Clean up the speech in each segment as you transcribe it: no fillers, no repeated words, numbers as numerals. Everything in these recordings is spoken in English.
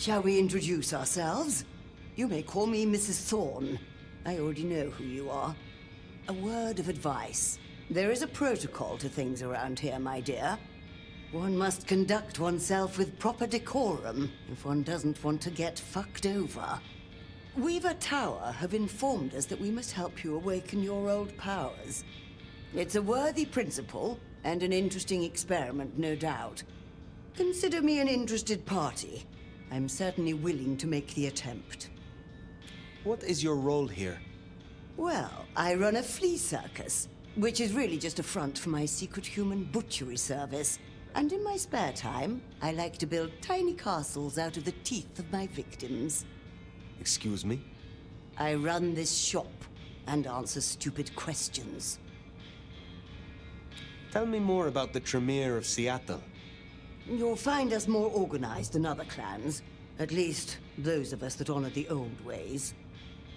Shall we introduce ourselves? You may call me Mrs. Thorn. I already know who you are. A word of advice. There is a protocol to things around here, my dear. One must conduct oneself with proper decorum if one doesn't want to get fucked over. Weaver Tower have informed us that we must help you awaken your old powers. It's a worthy principle, and an interesting experiment, no doubt. Consider me an interested party. I'm certainly willing to make the attempt. What is your role here? Well, I run a flea circus, which is really just a front for my secret human butchery service. And in my spare time, I like to build tiny castles out of the teeth of my victims. Excuse me? I run this shop and answer stupid questions. Tell me more about the Tremere of Seattle. You'll find us more organized than other clans. At least, those of us that honor the old ways.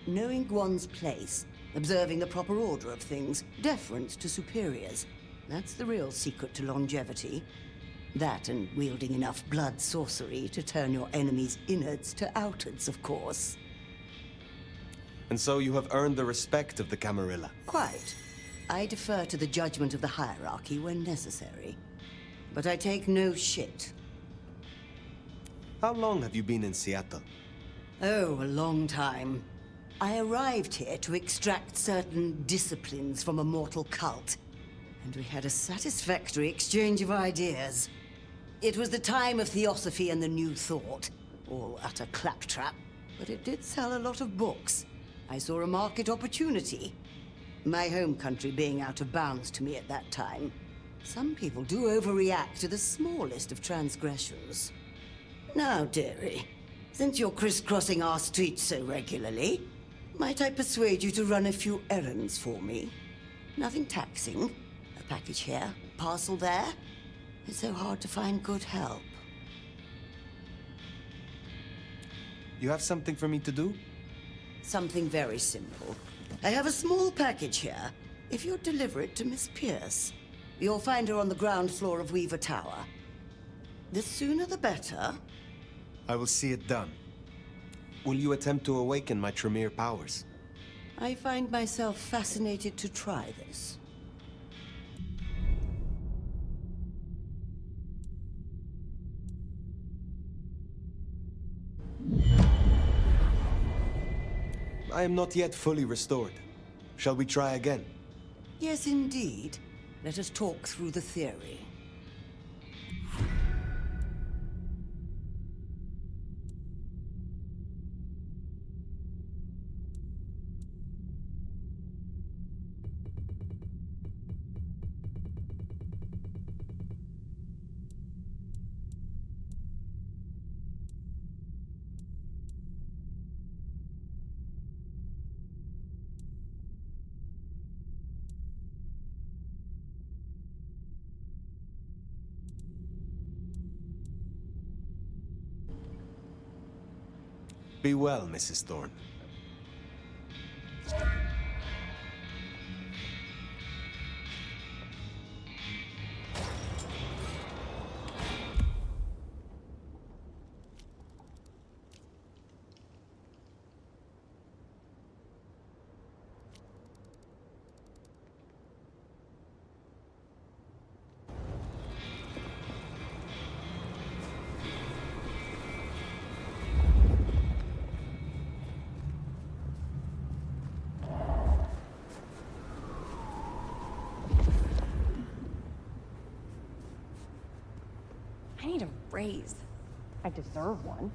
Knowing one's place, observing the proper order of things, deference to superiors. That's the real secret to longevity. That and wielding enough blood sorcery to turn your enemy's innards to outards, of course. And so you have earned the respect of the Camarilla. Quite. I defer to the judgment of the hierarchy when necessary. But I take no shit. How long have you been in Seattle? Oh, a long time. I arrived here to extract certain disciplines from a mortal cult, and we had a satisfactory exchange of ideas. It was the time of Theosophy and the New Thought, all utter claptrap, but it did sell a lot of books. I saw a market opportunity. My home country being out of bounds to me at that time. Some people do overreact to the smallest of transgressions. Now, dearie, since you're crisscrossing our streets so regularly, might I persuade you to run a few errands for me? Nothing taxing. A package here, parcel there. It's so hard to find good help. You have something for me to do? Something very simple. I have a small package here. If you'd deliver it to Miss Pierce, you'll find her on the ground floor of Weaver Tower. The sooner the better. I will see it done. Will you attempt to awaken my Tremere powers? I find myself fascinated to try this. I am not yet fully restored. Shall we try again? Yes, indeed. Let us talk through the theory. Be well, Mrs. Thorn. I need a raise. I deserve one.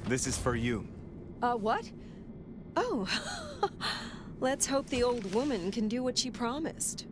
This is for you. What? Oh. Let's hope the old woman can do what she promised.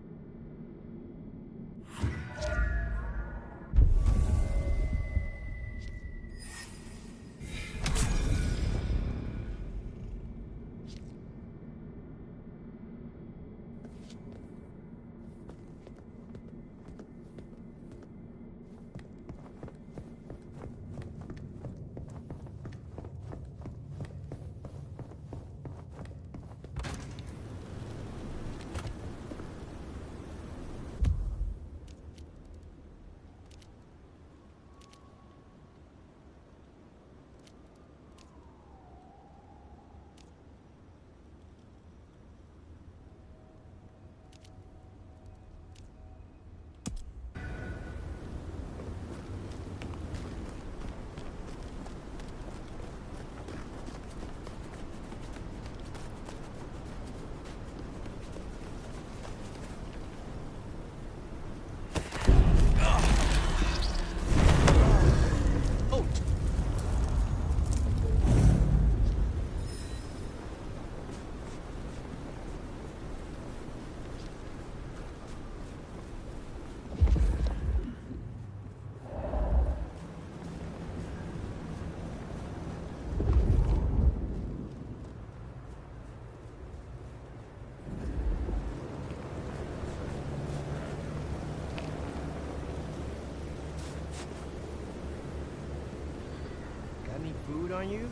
Food on you?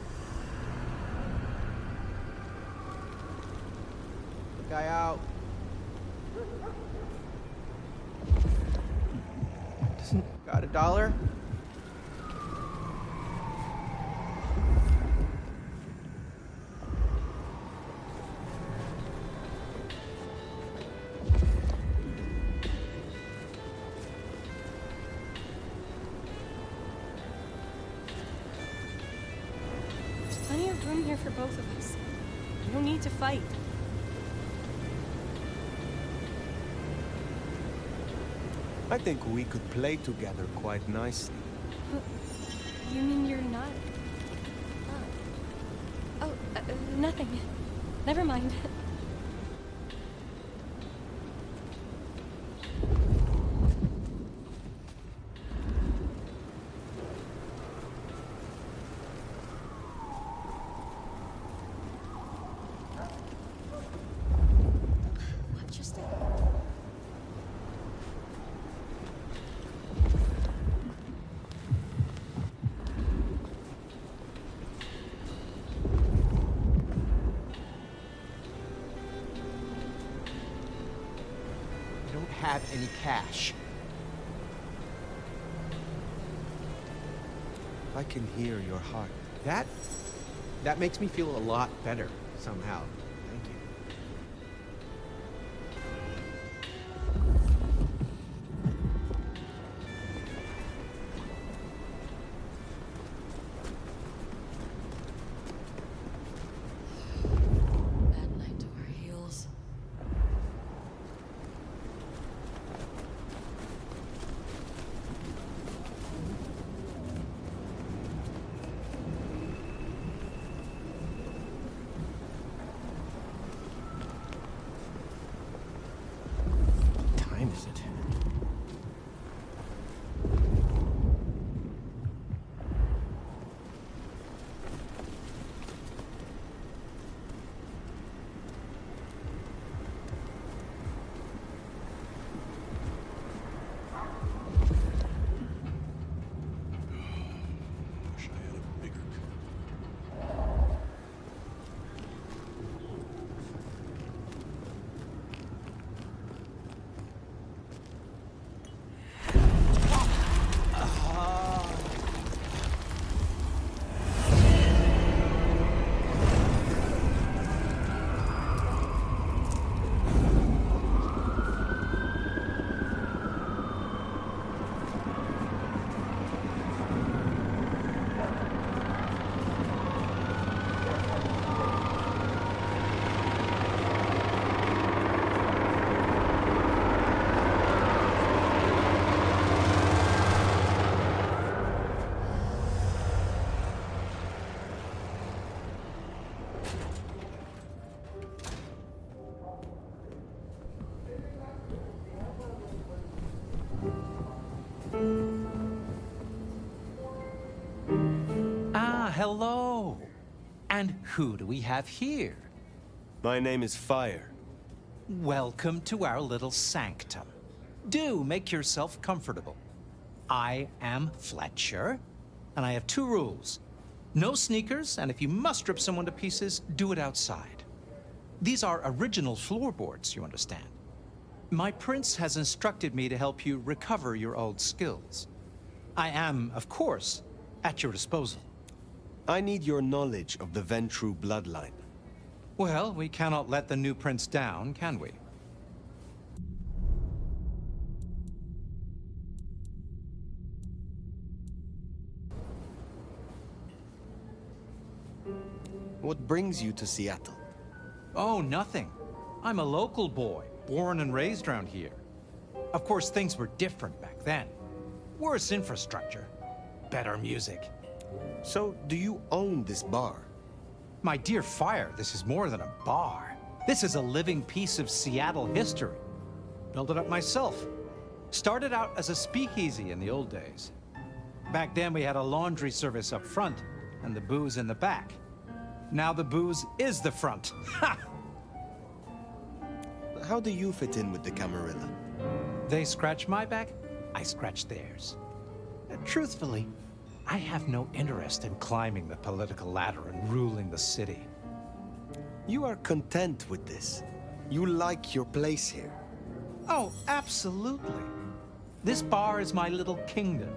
Guy out. Got $1? Plenty of room here for both of us. No need to fight. I think we could play together quite nicely. You mean you're not? Nothing. Never mind. Have any cash. I can hear your heart. That makes me feel a lot better somehow. Thank you. Bad night to our heels. Is it? Wish I had a bigger hello. And who do we have here? My name is Phyre. Welcome to our little sanctum. Do make yourself comfortable. I am Fletcher, and I have 2 rules. No sneakers, and if you must strip someone to pieces, do it outside. These are original floorboards, you understand. My prince has instructed me to help you recover your old skills. I am, of course, at your disposal. I need your knowledge of the Ventru bloodline. Well, we cannot let the new prince down, can we? What brings you to Seattle? Oh, nothing. I'm a local boy, born and raised around here. Of course, things were different back then. Worse infrastructure, better music. So, do you own this bar? My dear Phyre, this is more than a bar. This is a living piece of Seattle history. Built it up myself. Started out as a speakeasy in the old days. Back then we had a laundry service up front and the booze in the back. Now the booze is the front. Ha! How do you fit in with the Camarilla? They scratch my back, I scratch theirs. Truthfully, I have no interest in climbing the political ladder and ruling the city. You are content with this. You like your place here. Oh, absolutely. This bar is my little kingdom,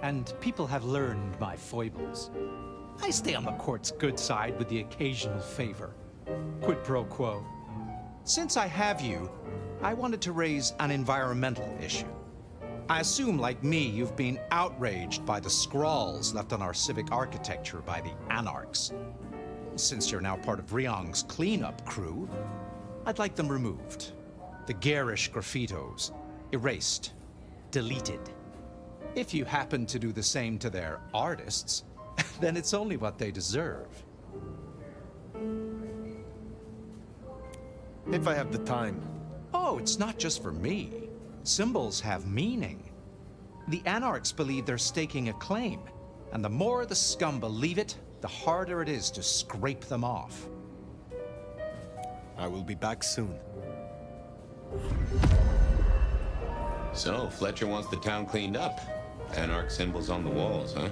and people have learned my foibles. I stay on the court's good side with the occasional favor. Quid pro quo. Since I have you, I wanted to raise an environmental issue. I assume, like me, you've been outraged by the scrawls left on our civic architecture by the anarchs. Since you're now part of Ryong's cleanup crew, I'd like them removed. The garish graffitos, erased, deleted. If you happen to do the same to their artists, then it's only what they deserve. If I have the time. Oh, it's not just for me. Symbols have meaning. The anarchs believe they're staking a claim, and the more the scum believe it, the harder it is to scrape them off. I will be back soon. So, Fletcher wants the town cleaned up. Anarch symbols on the walls, huh?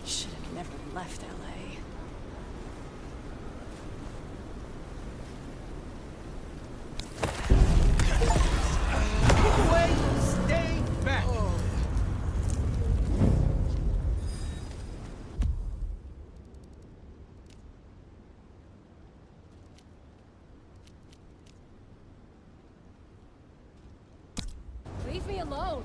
Should have never left LA. Stay back! Leave me alone.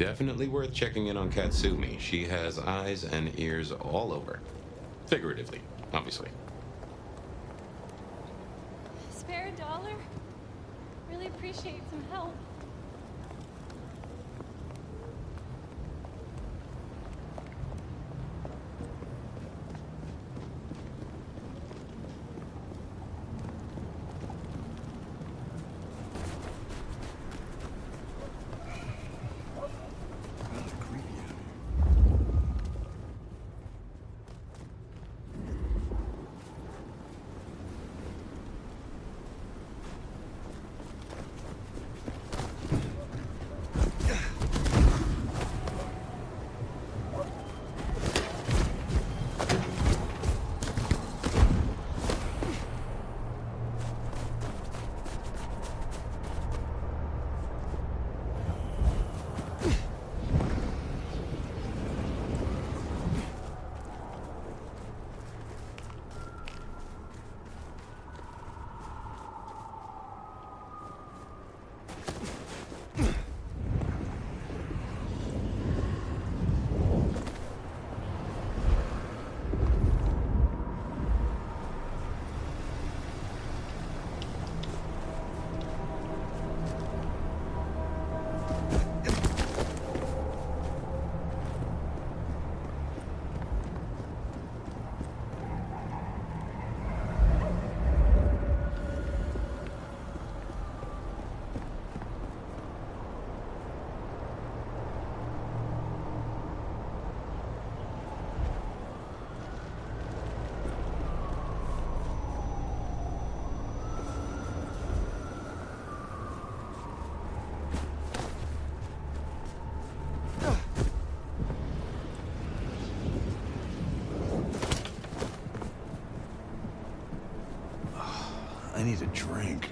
Definitely worth checking in on Katsumi. She has eyes and ears all over. Figuratively, obviously. Spare a dollar? Really appreciate some help. I need a drink.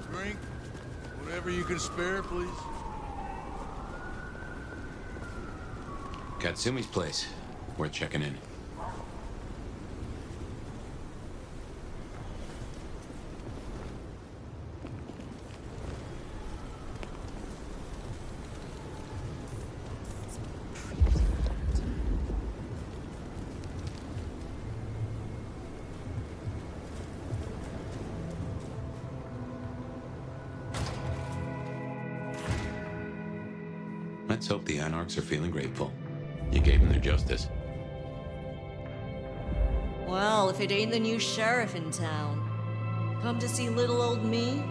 Drink, whatever you can spare, please. Katsumi's place. Worth checking in. Let's hope the Anarchs are feeling grateful. You gave them their justice. Well, if it ain't the new sheriff in town. Come to see little old me?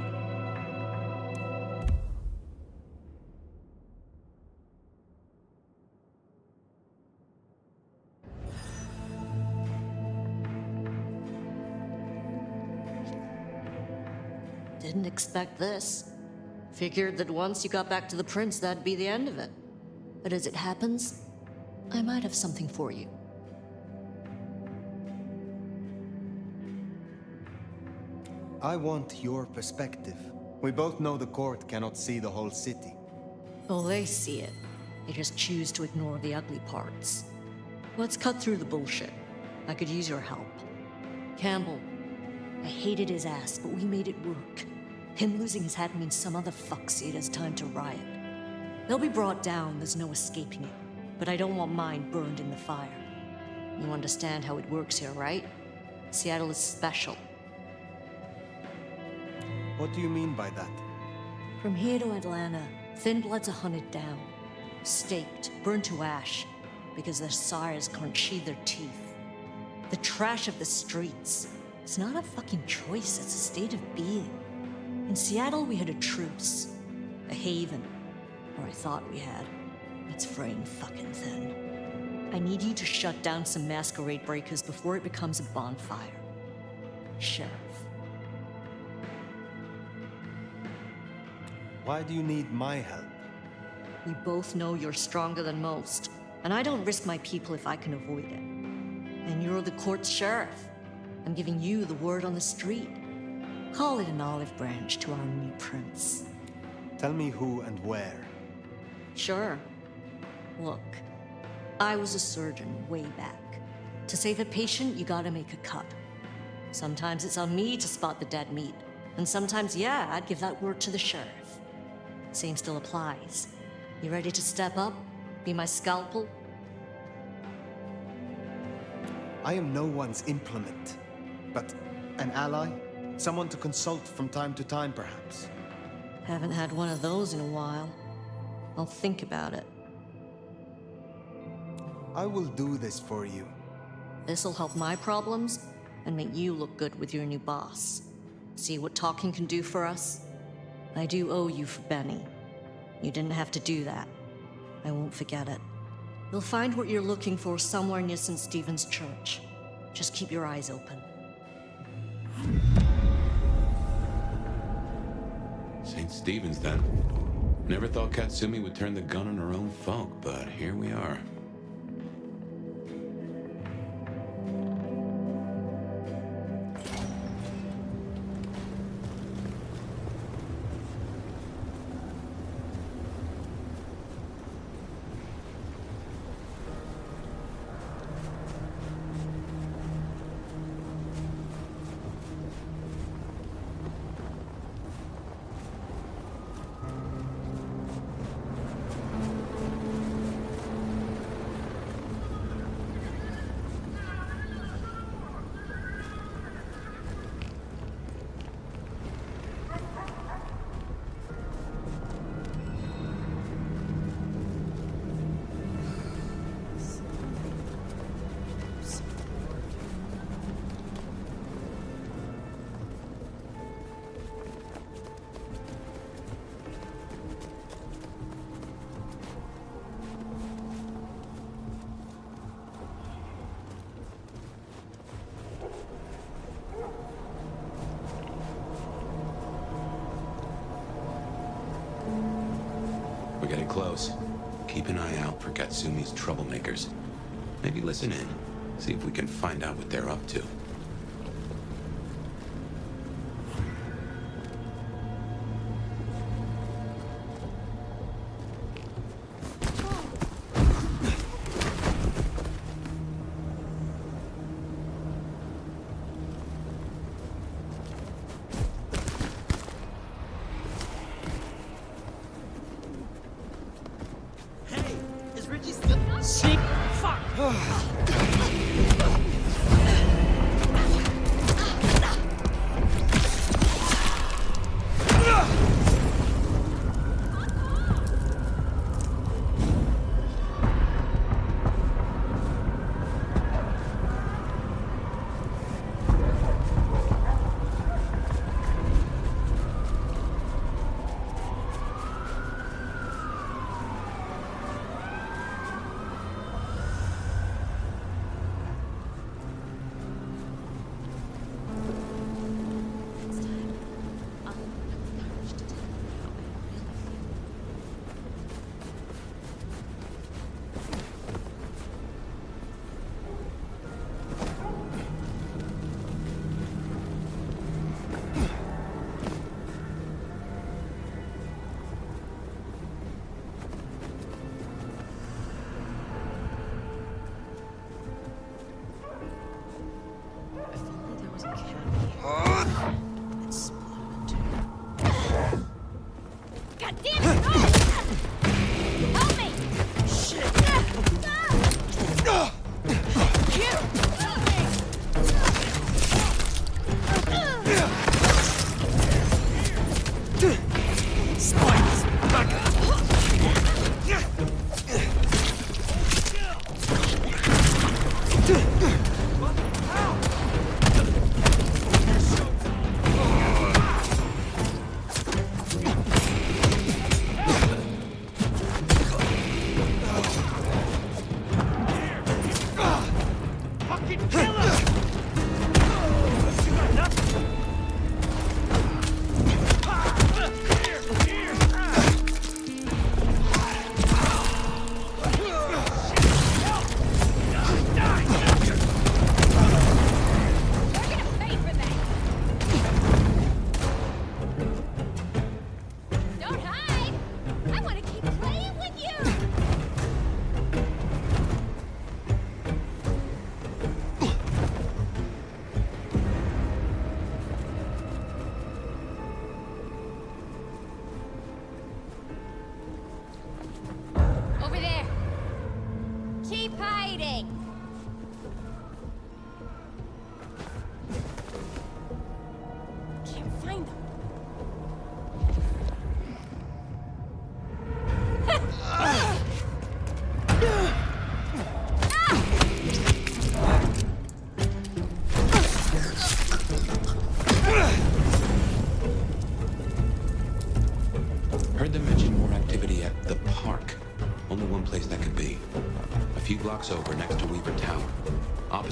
Didn't expect this. Figured that once you got back to the prince, that'd be the end of it. But as it happens, I might have something for you. I want your perspective. We both know the court cannot see the whole city. Oh, they see it. They just choose to ignore the ugly parts. Let's cut through the bullshit. I could use your help. Campbell. I hated his ass, but we made it work. Him losing his hat means some other fuckseed has time to riot. They'll be brought down, there's no escaping it. But I don't want mine burned in the fire. You understand how it works here, right? Seattle is special. What do you mean by that? From here to Atlanta, thin bloods are hunted down, staked, burned to ash, because their sires can't sheathe their teeth. The trash of the streets. It's not a fucking choice, it's a state of being. In Seattle, we had a truce. A haven. Or I thought we had. It's fraying fucking thin. I need you to shut down some Masquerade breakers before it becomes a bonfire. Sheriff. Why do you need my help? We both know you're stronger than most, and I don't risk my people if I can avoid it. And you're the court's sheriff. I'm giving you the word on the street. Call it an olive branch to our new prince. Tell me who and where. Sure. Look, I was a surgeon way back. To save a patient, you gotta make a cut. Sometimes it's on me to spot the dead meat, and sometimes, yeah, I'd give that word to the sheriff. Same still applies. You ready to step up? Be my scalpel? I am no one's implement, but an ally? Someone to consult from time to time, perhaps. Haven't had one of those in a while. I'll think about it. I will do this for you. This'll help my problems and make you look good with your new boss. See what talking can do for us? I do owe you for Benny. You didn't have to do that. I won't forget it. You'll find what you're looking for somewhere near St. Stephen's Church. Just keep your eyes open. St. Stephen's, then. Never thought Katsumi would turn the gun on her own folk, but here we are. We're getting close. Keep an eye out for Katsumi's troublemakers. Maybe listen in. See if we can find out what they're up to.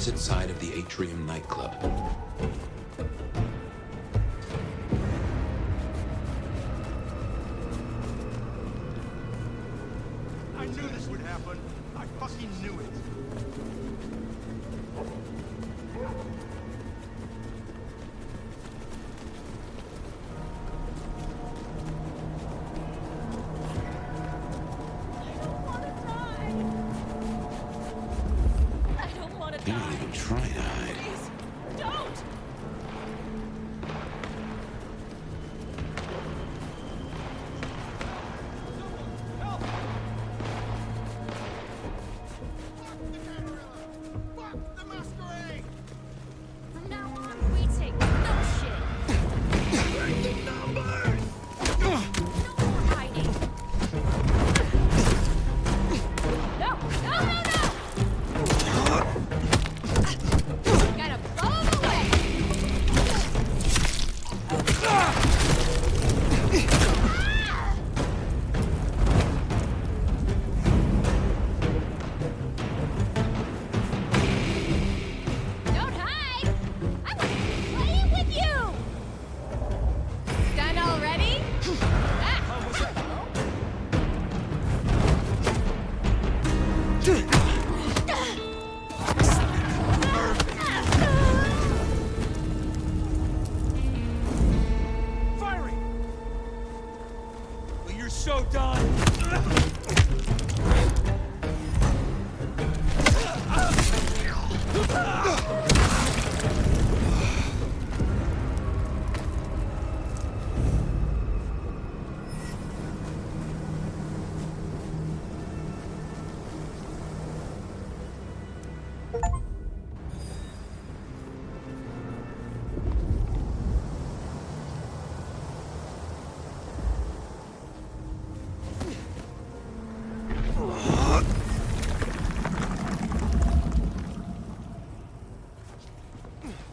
opposite side of the Atrium nightclub. I knew this would happen. I fucking knew it. You don't even try to hide. Fuck the Masquerade! From now on, we take no shit. Break the numbers! No more hiding. No, no, no, no! Gotta blow them away. Don't hide! I was playing with you! Done already? Firing! Well, you're so done!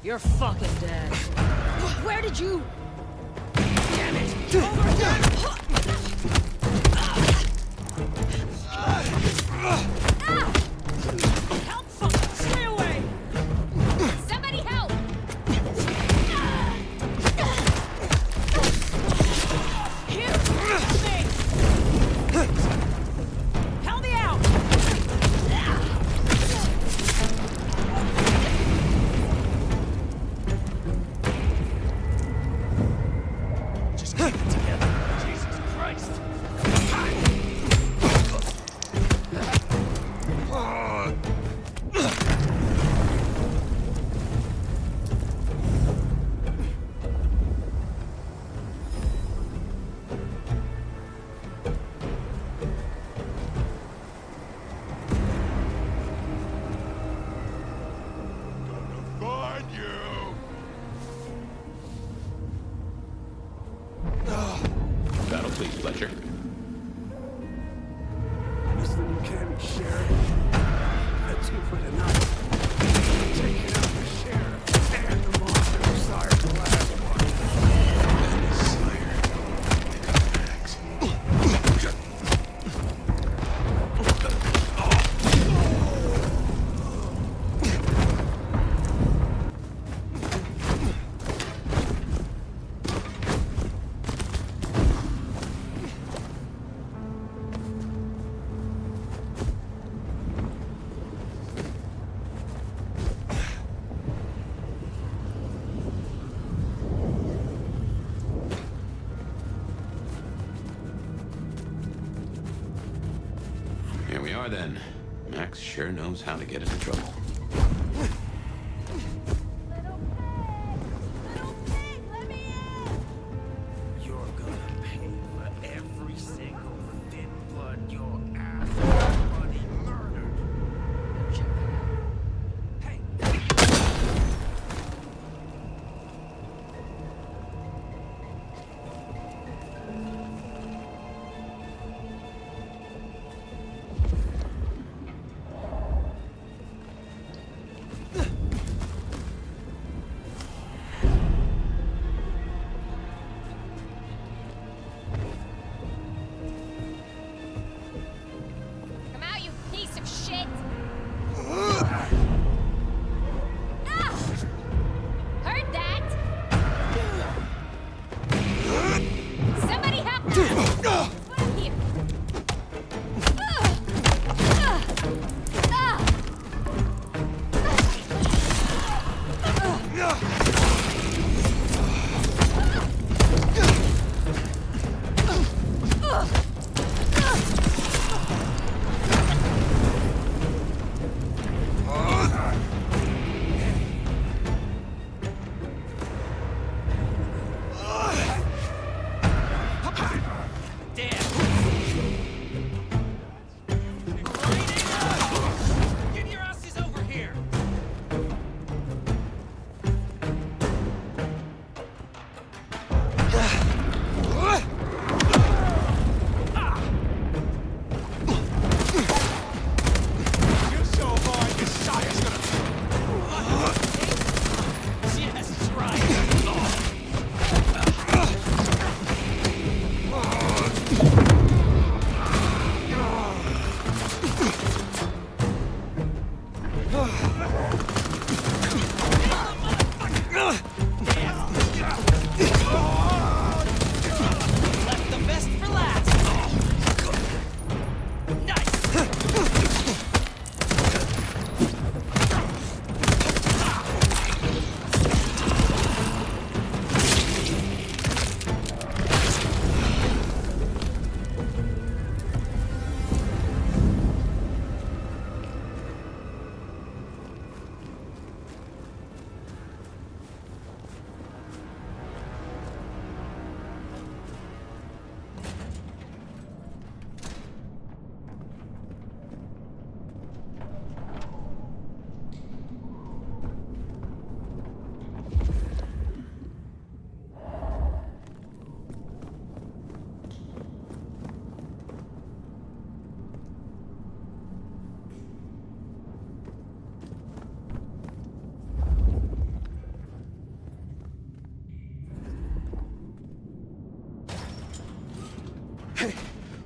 You're fucking dead. Where did you... Help! Fucker! Stay away! Somebody help! Here! Help me! Help me out! Just keep it together. Jesus Christ! Gonna find you! Battle, please, Fletcher. This thing you can't share. That's you for the night. Taking out the sheriff and the monster who sired the last one. Here we are then. Max sure knows how to get into trouble. You're gonna pay for every single thin blood your ass buddy murdered. Hey!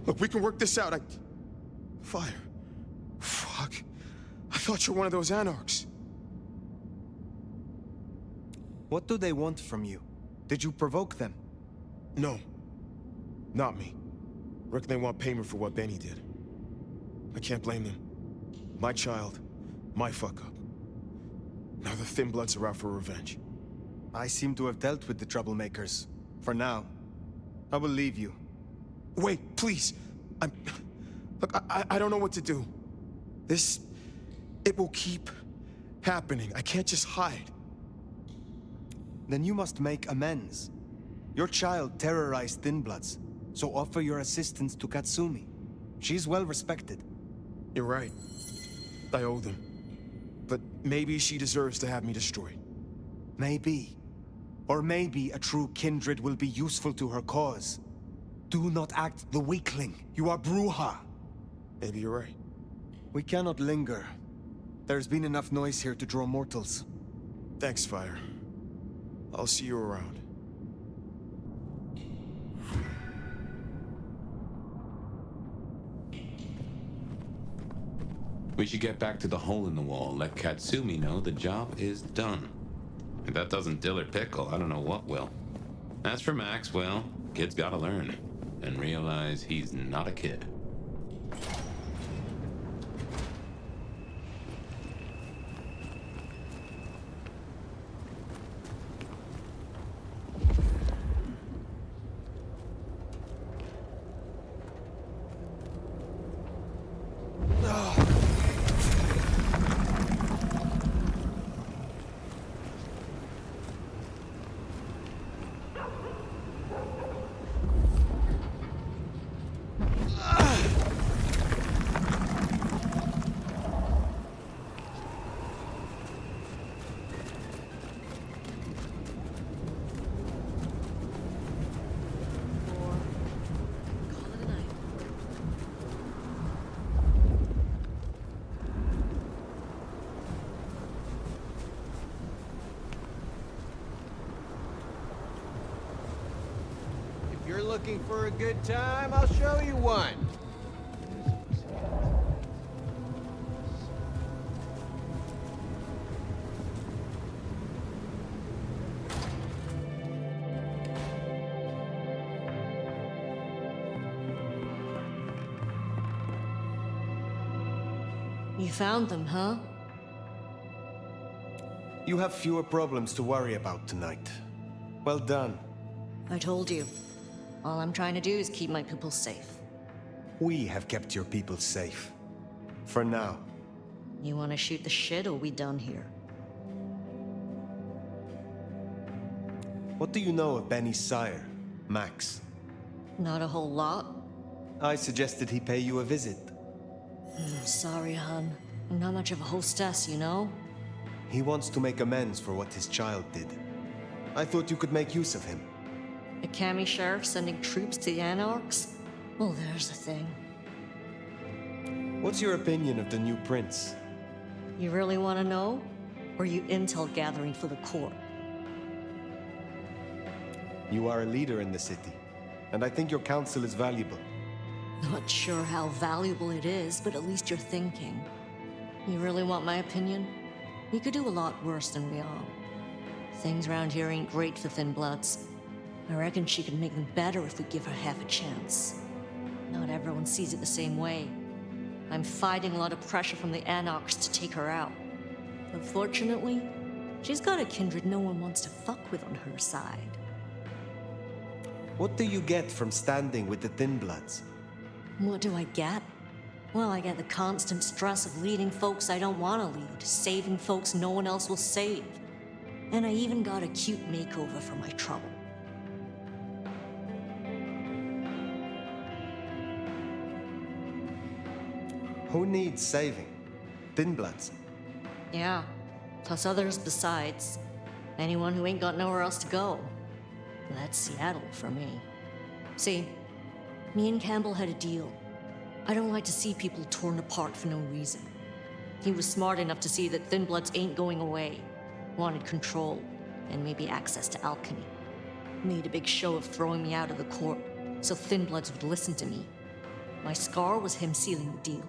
Look, we can work this out. Fire. Fuck. I thought you're one of those anarchs. What do they want from you? Did you provoke them? No. Not me. Reckon they want payment for what Benny did. I can't blame them. My child, my fuck-up. Now the Thin Bloods are out for revenge. I seem to have dealt with the troublemakers. For now. I will leave you. Wait, please. Look, I don't know what to do. It will keep happening. I can't just hide. Then you must make amends. Your child terrorized Thin Bloods, so offer your assistance to Katsumi. She's well respected. You're right. I owe them. But maybe she deserves to have me destroyed. Maybe. Or maybe a true kindred will be useful to her cause. Do not act the weakling. You are Bruja. Maybe you're right. We cannot linger. There's been enough noise here to draw mortals. Thanks, Fire. I'll see you around. We should get back to the hole in the wall, let Katsumi know the job is done. If that doesn't dill or pickle, I don't know what will. As for Max, well, kid's gotta learn. And realize he's not a kid. If you're looking for a good time, I'll show you one. You found them, huh? You have fewer problems to worry about tonight. Well done. I told you. All I'm trying to do is keep my people safe. We have kept your people safe. For now. You want to shoot the shit, or we done here? What do you know of Benny's sire, Max? Not a whole lot. I suggested he pay you a visit. Sorry, hon. I'm not much of a hostess, you know? He wants to make amends for what his child did. I thought you could make use of him. A sheriff sending troops to the Anarchs? Well, there's the thing. What's your opinion of the new prince? You really want to know? Or are you intel gathering for the court? You are a leader in the city, and I think your counsel is valuable. Not sure how valuable it is, but at least you're thinking. You really want my opinion? We could do a lot worse than we are. Things around here ain't great for Thin Bloods. I reckon she could make them better if we give her half a chance. Not everyone sees it the same way. I'm fighting a lot of pressure from the Anarchs to take her out. Unfortunately, she's got a kindred no one wants to fuck with on her side. What do you get from standing with the Thin Bloods? What do I get? Well, I get the constant stress of leading folks I don't want to lead, saving folks no one else will save. And I even got a cute makeover for my trouble. Who needs saving? Thin Bloods? Yeah, plus others besides. Anyone who ain't got nowhere else to go. That's Seattle for me. See, me and Campbell had a deal. I don't like to see people torn apart for no reason. He was smart enough to see that Thin Bloods ain't going away. Wanted control, and maybe access to alchemy. Made a big show of throwing me out of the court, so Thin Bloods would listen to me. My scar was him sealing the deal,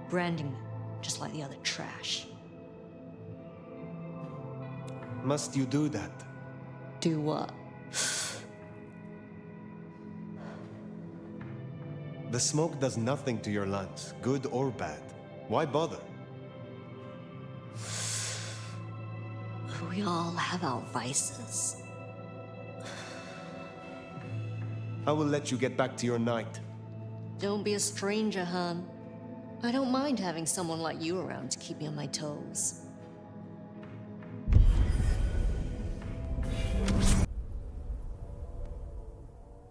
branding me, just like the other trash. Must you do that? Do what? The smoke does nothing to your lungs, good or bad. Why bother? We all have our vices. I will let you get back to your night. Don't be a stranger, hon. I don't mind having someone like you around to keep me on my toes.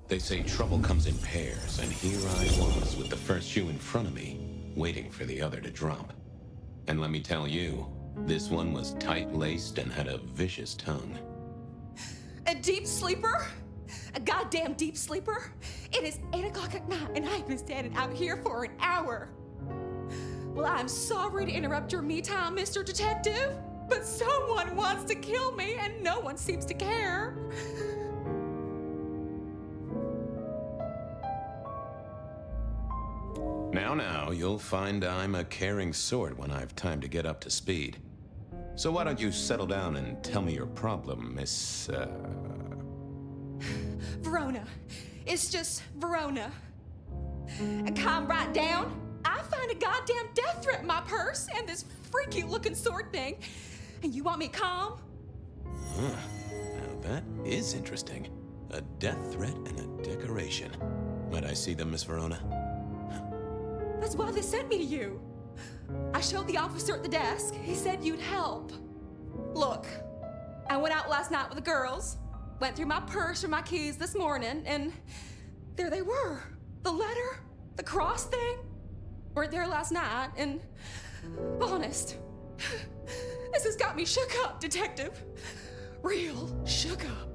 They say trouble comes in pairs, and here I was with the first shoe in front of me, waiting for the other to drop. And let me tell you, this one was tight-laced and had a vicious tongue. A deep sleeper? A goddamn deep sleeper? It is 8 o'clock at night and I've been standing out here for an hour. Well, I'm sorry to interrupt your me time, Mr. Detective, but someone wants to kill me and no one seems to care. Now, you'll find I'm a caring sort when I've time to get up to speed. So why don't you settle down and tell me your problem, Miss, Verona. It's just Verona. And calm right down. I find a goddamn death threat in my purse and this freaky looking sword thing. And you want me calm? Huh. Now that is interesting. A death threat and a decoration. Might I see them, Miss Verona? That's why they sent me to you. I showed the officer at the desk. He said you'd help. Look, I went out last night with the girls, went through my purse for my keys this morning, and there they were. The letter, the cross thing, weren't there last night, and honest, this has got me shook up, Detective. Real shook up.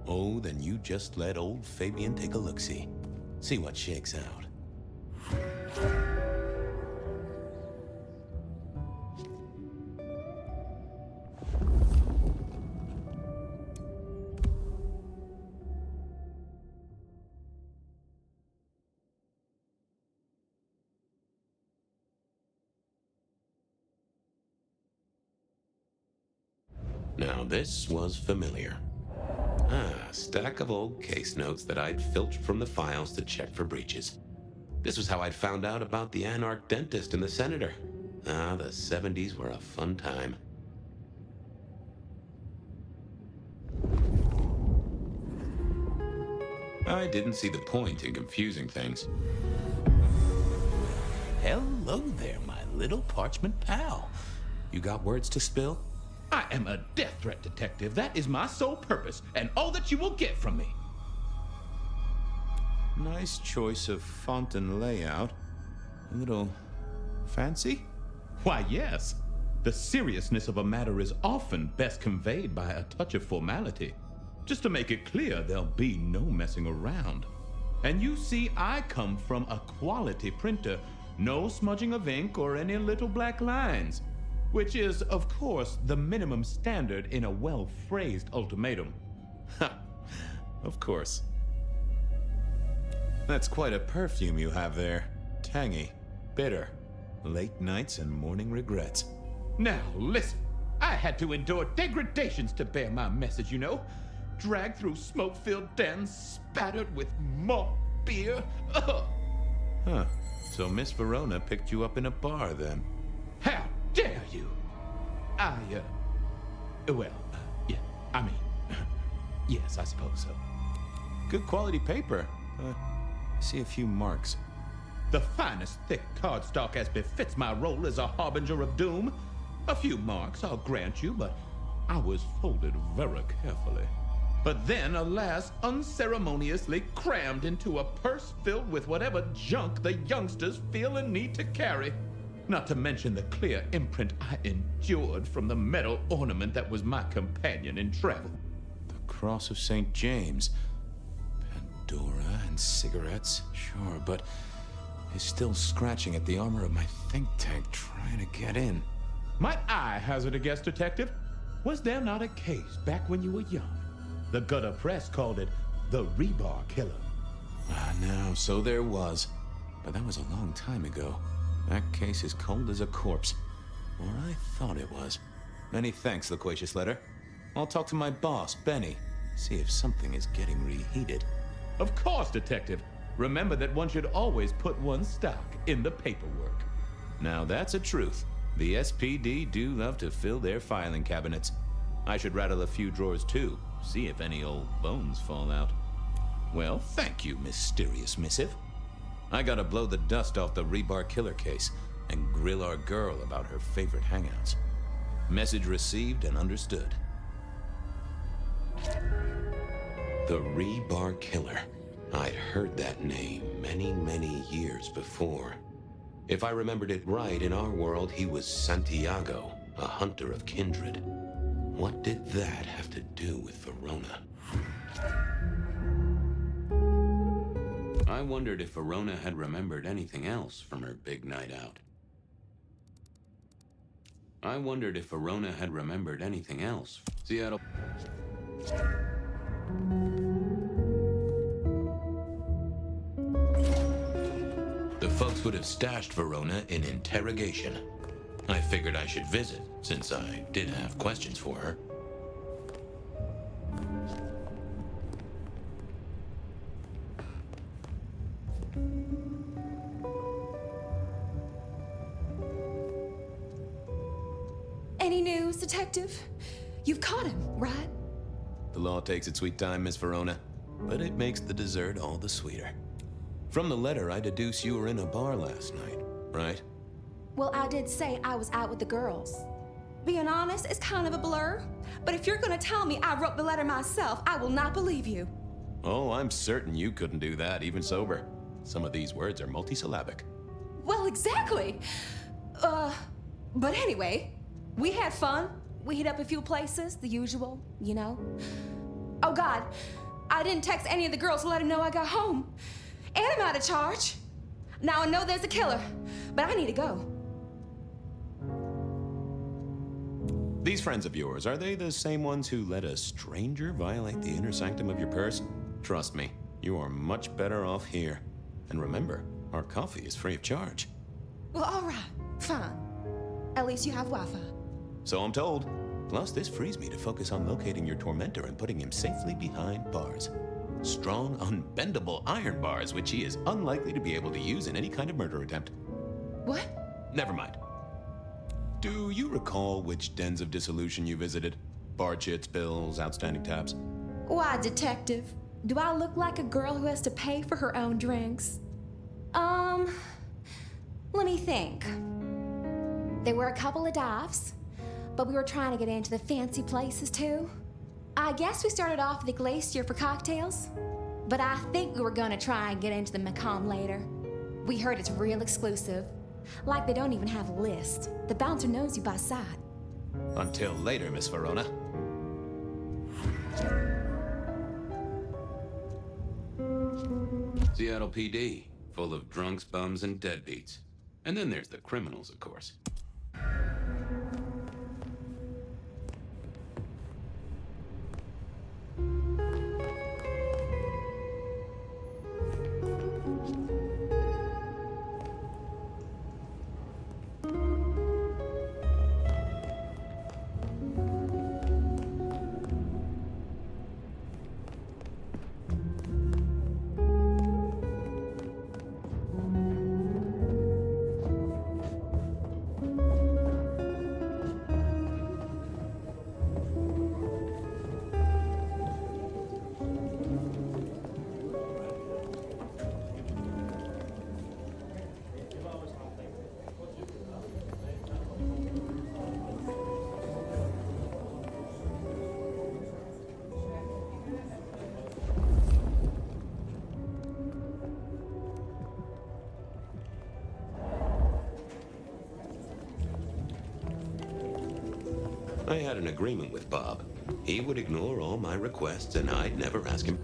Oh, then you just let old Fabien take a look-see. See what shakes out. Now this was familiar. A stack of old case notes that I'd filched from the files to check for breaches. This was how I'd found out about the anarch dentist and the senator. The 70s were a fun time. I didn't see the point in confusing things. Hello there, my little parchment pal. You got words to spill? I am a death threat detective. That is my sole purpose, and all that you will get from me. Nice choice of font and layout. A little fancy? Why, yes. The seriousness of a matter is often best conveyed by a touch of formality. Just to make it clear, there'll be no messing around. And you see, I come from a quality printer. No smudging of ink or any little black lines. Which is, of course, the minimum standard in a well-phrased ultimatum. Ha! Of course. That's quite a perfume you have there. Tangy, bitter, late nights and morning regrets. Now, listen. I had to endure degradations to bear my message, you know. Dragged through smoke-filled dens, spattered with malt beer. Ugh. Huh. So Miss Verona picked you up in a bar, then? How dare you? Yeah, I mean, yes, I suppose so. Good quality paper. I see a few marks. The finest thick cardstock as befits my role as a harbinger of doom. A few marks, I'll grant you, but I was folded very carefully. But then, alas, unceremoniously crammed into a purse filled with whatever junk the youngsters feel a need to carry. Not to mention the clear imprint I endured from the metal ornament that was my companion in travel. The Cross of St. James. Pandora and cigarettes, sure, but he's still scratching at the armor of my think tank trying to get in. Might I hazard a guess, Detective? Was there not a case back when you were young? The gutter press called it the Rebar Killer. Now, so there was. but that was a long time ago. That case is cold as a corpse. Or I thought it was. Many thanks, loquacious letter. I'll talk to my boss, Benny, see if something is getting reheated. Of course, Detective. Remember that one should always put one's stock in the paperwork. Now that's a truth. The SPD do love to fill their filing cabinets. I should rattle a few drawers too, see if any old bones fall out. Well, thank you, mysterious missive. I gotta blow the dust off the Rebar Killer case and grill our girl about her favorite hangouts. Message received and understood. The Rebar Killer. I'd heard that name many, many years before. If I remembered it right, in our world, he was Santiago, a hunter of kindred. What did that have to do with Verona? I wondered if Verona had remembered anything else from her big night out. I wondered if Verona had remembered anything else. Seattle. The folks would have stashed Verona in interrogation. I figured I should visit, since I did have questions for her. Any news, Detective? You've caught him, right? The law takes its sweet time, Miss Verona, but it makes the dessert all the sweeter. From the letter, I deduce you were in a bar last night, right? Well, I did say I was out with the girls. Being honest, it's kind of a blur. But if you're gonna tell me I wrote the letter myself, I will not believe you. Oh, I'm certain you couldn't do that, even sober. Some of these words are multisyllabic. Well, exactly. But anyway, we had fun. We hit up a few places, the usual, you know. Oh God, I didn't text any of the girls to let them know I got home. And I'm out of charge. Now I know there's a killer, but I need to go. These friends of yours, are they the same ones who let a stranger violate the inner sanctum of your purse? Trust me, you are much better off here. And remember, our coffee is free of charge. Well, all right, fine. At least you have Wi-Fi. So I'm told. Plus, this frees me to focus on locating your tormentor and putting him safely behind bars. Strong, unbendable iron bars, which he is unlikely to be able to use in any kind of murder attempt. What? Never mind. Do you recall which dens of dissolution you visited? Bar chits, bills, outstanding tabs? Why, Detective? Do I look like a girl who has to pay for her own drinks? Let me think. There were a couple of dives, but we were trying to get into the fancy places too. I guess we started off at the Glacier for cocktails, but I think we were gonna try and get into the Makom later. We heard it's real exclusive. Like they don't even have a list. The bouncer knows you by sight. Until later, Miss Verona. Seattle PD, full of drunks, bums, and deadbeats. And then there's the criminals, of course. I had an agreement with Bob. He would ignore all my requests, and I'd never ask him.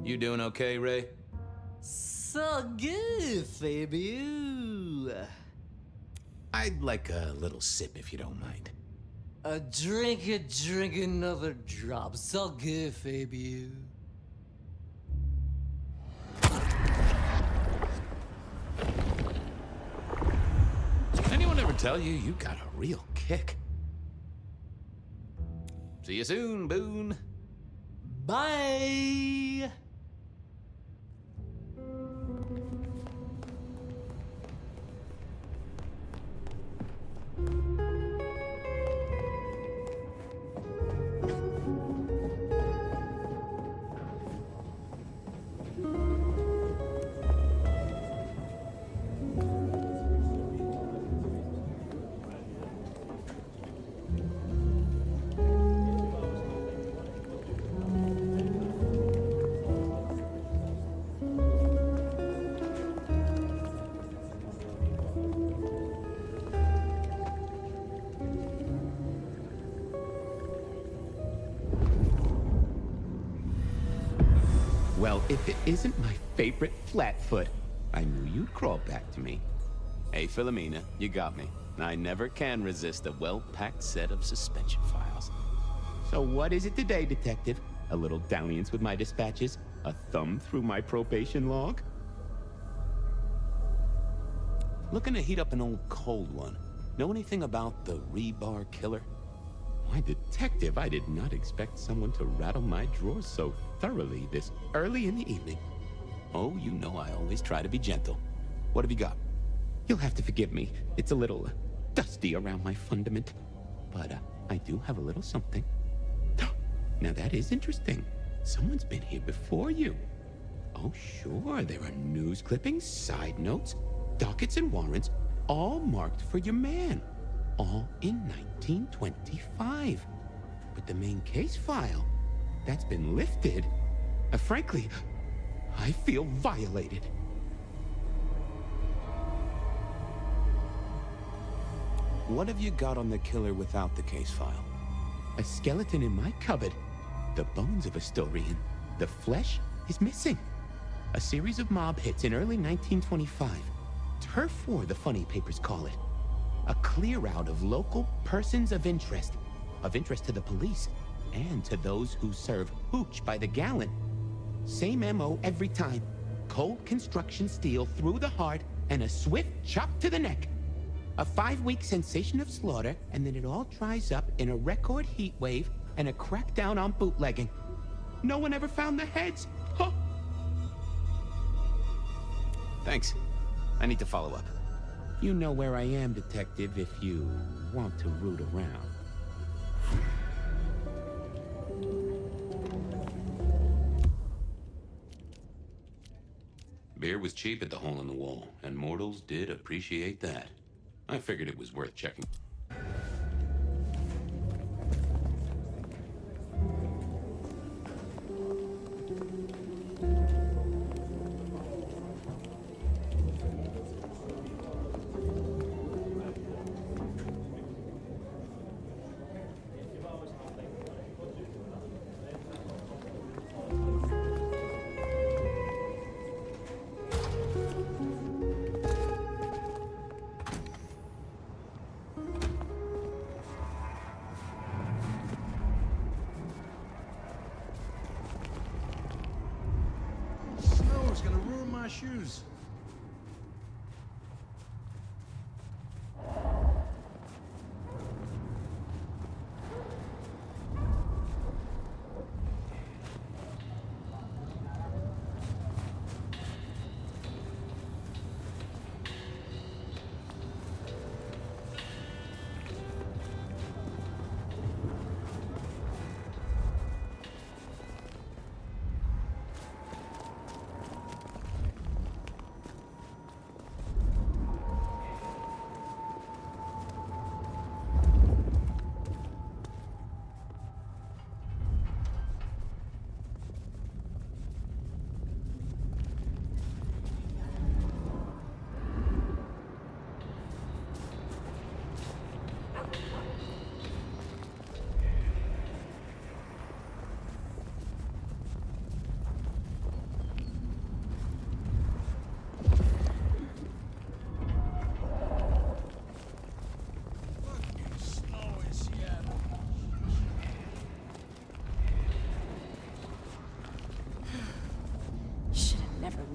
You doing okay, Ray? So good, Fabien. I'd like a little sip if you don't mind. Drink another drop. So good, Fabien. Anyone ever tell you you got a real kick? See you soon, Boone. Bye. Well, if it isn't my favorite Flatfoot, I knew you'd crawl back to me. Hey, Philomena, you got me. I never can resist a well-packed set of suspension files. So what is it today, Detective? A little dalliance with my dispatches? A thumb through my probation log? Looking to heat up an old cold one. Know anything about the Rebar Killer? Why, Detective, I did not expect someone to rattle my drawers so thoroughly this early in the evening. Oh, you know I always try to be gentle. What have you got? You'll have to forgive me. It's a little dusty around my fundament. But I do have a little something. Now that is interesting. Someone's been here before you. Oh, sure, there are news clippings, side notes, dockets and warrants, all marked for your man. All in 1925. But the main case file, that's been lifted. Frankly, I feel violated. What have you got on the killer without the case file? A skeleton in my cupboard. The bones of a Storian. The flesh is missing. A series of mob hits in early 1925. Turf war, the funny papers call it. A clear out of local persons of interest to the police, and to those who serve hooch by the gallon. Same MO every time. Cold construction steel through the heart, and a swift chop to the neck. A 5-week sensation of slaughter, and then it all dries up in a record heat wave and a crackdown on bootlegging. No one ever found the heads. Huh. Thanks. I need to follow up. You know where I am, Detective, if you want to root around. Beer was cheap at the hole in the wall, and mortals did appreciate that. I figured it was worth checking. Snow's gonna ruin my shoes.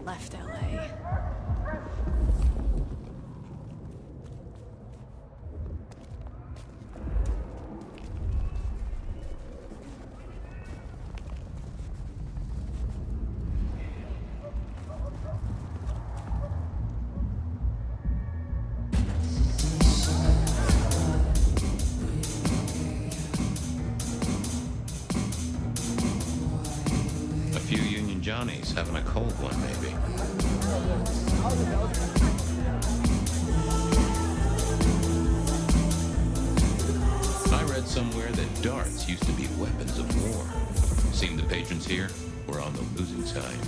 left LA. Johnny's having a cold one, maybe. I read somewhere that darts used to be weapons of war. Seemed the patrons here were on the losing side.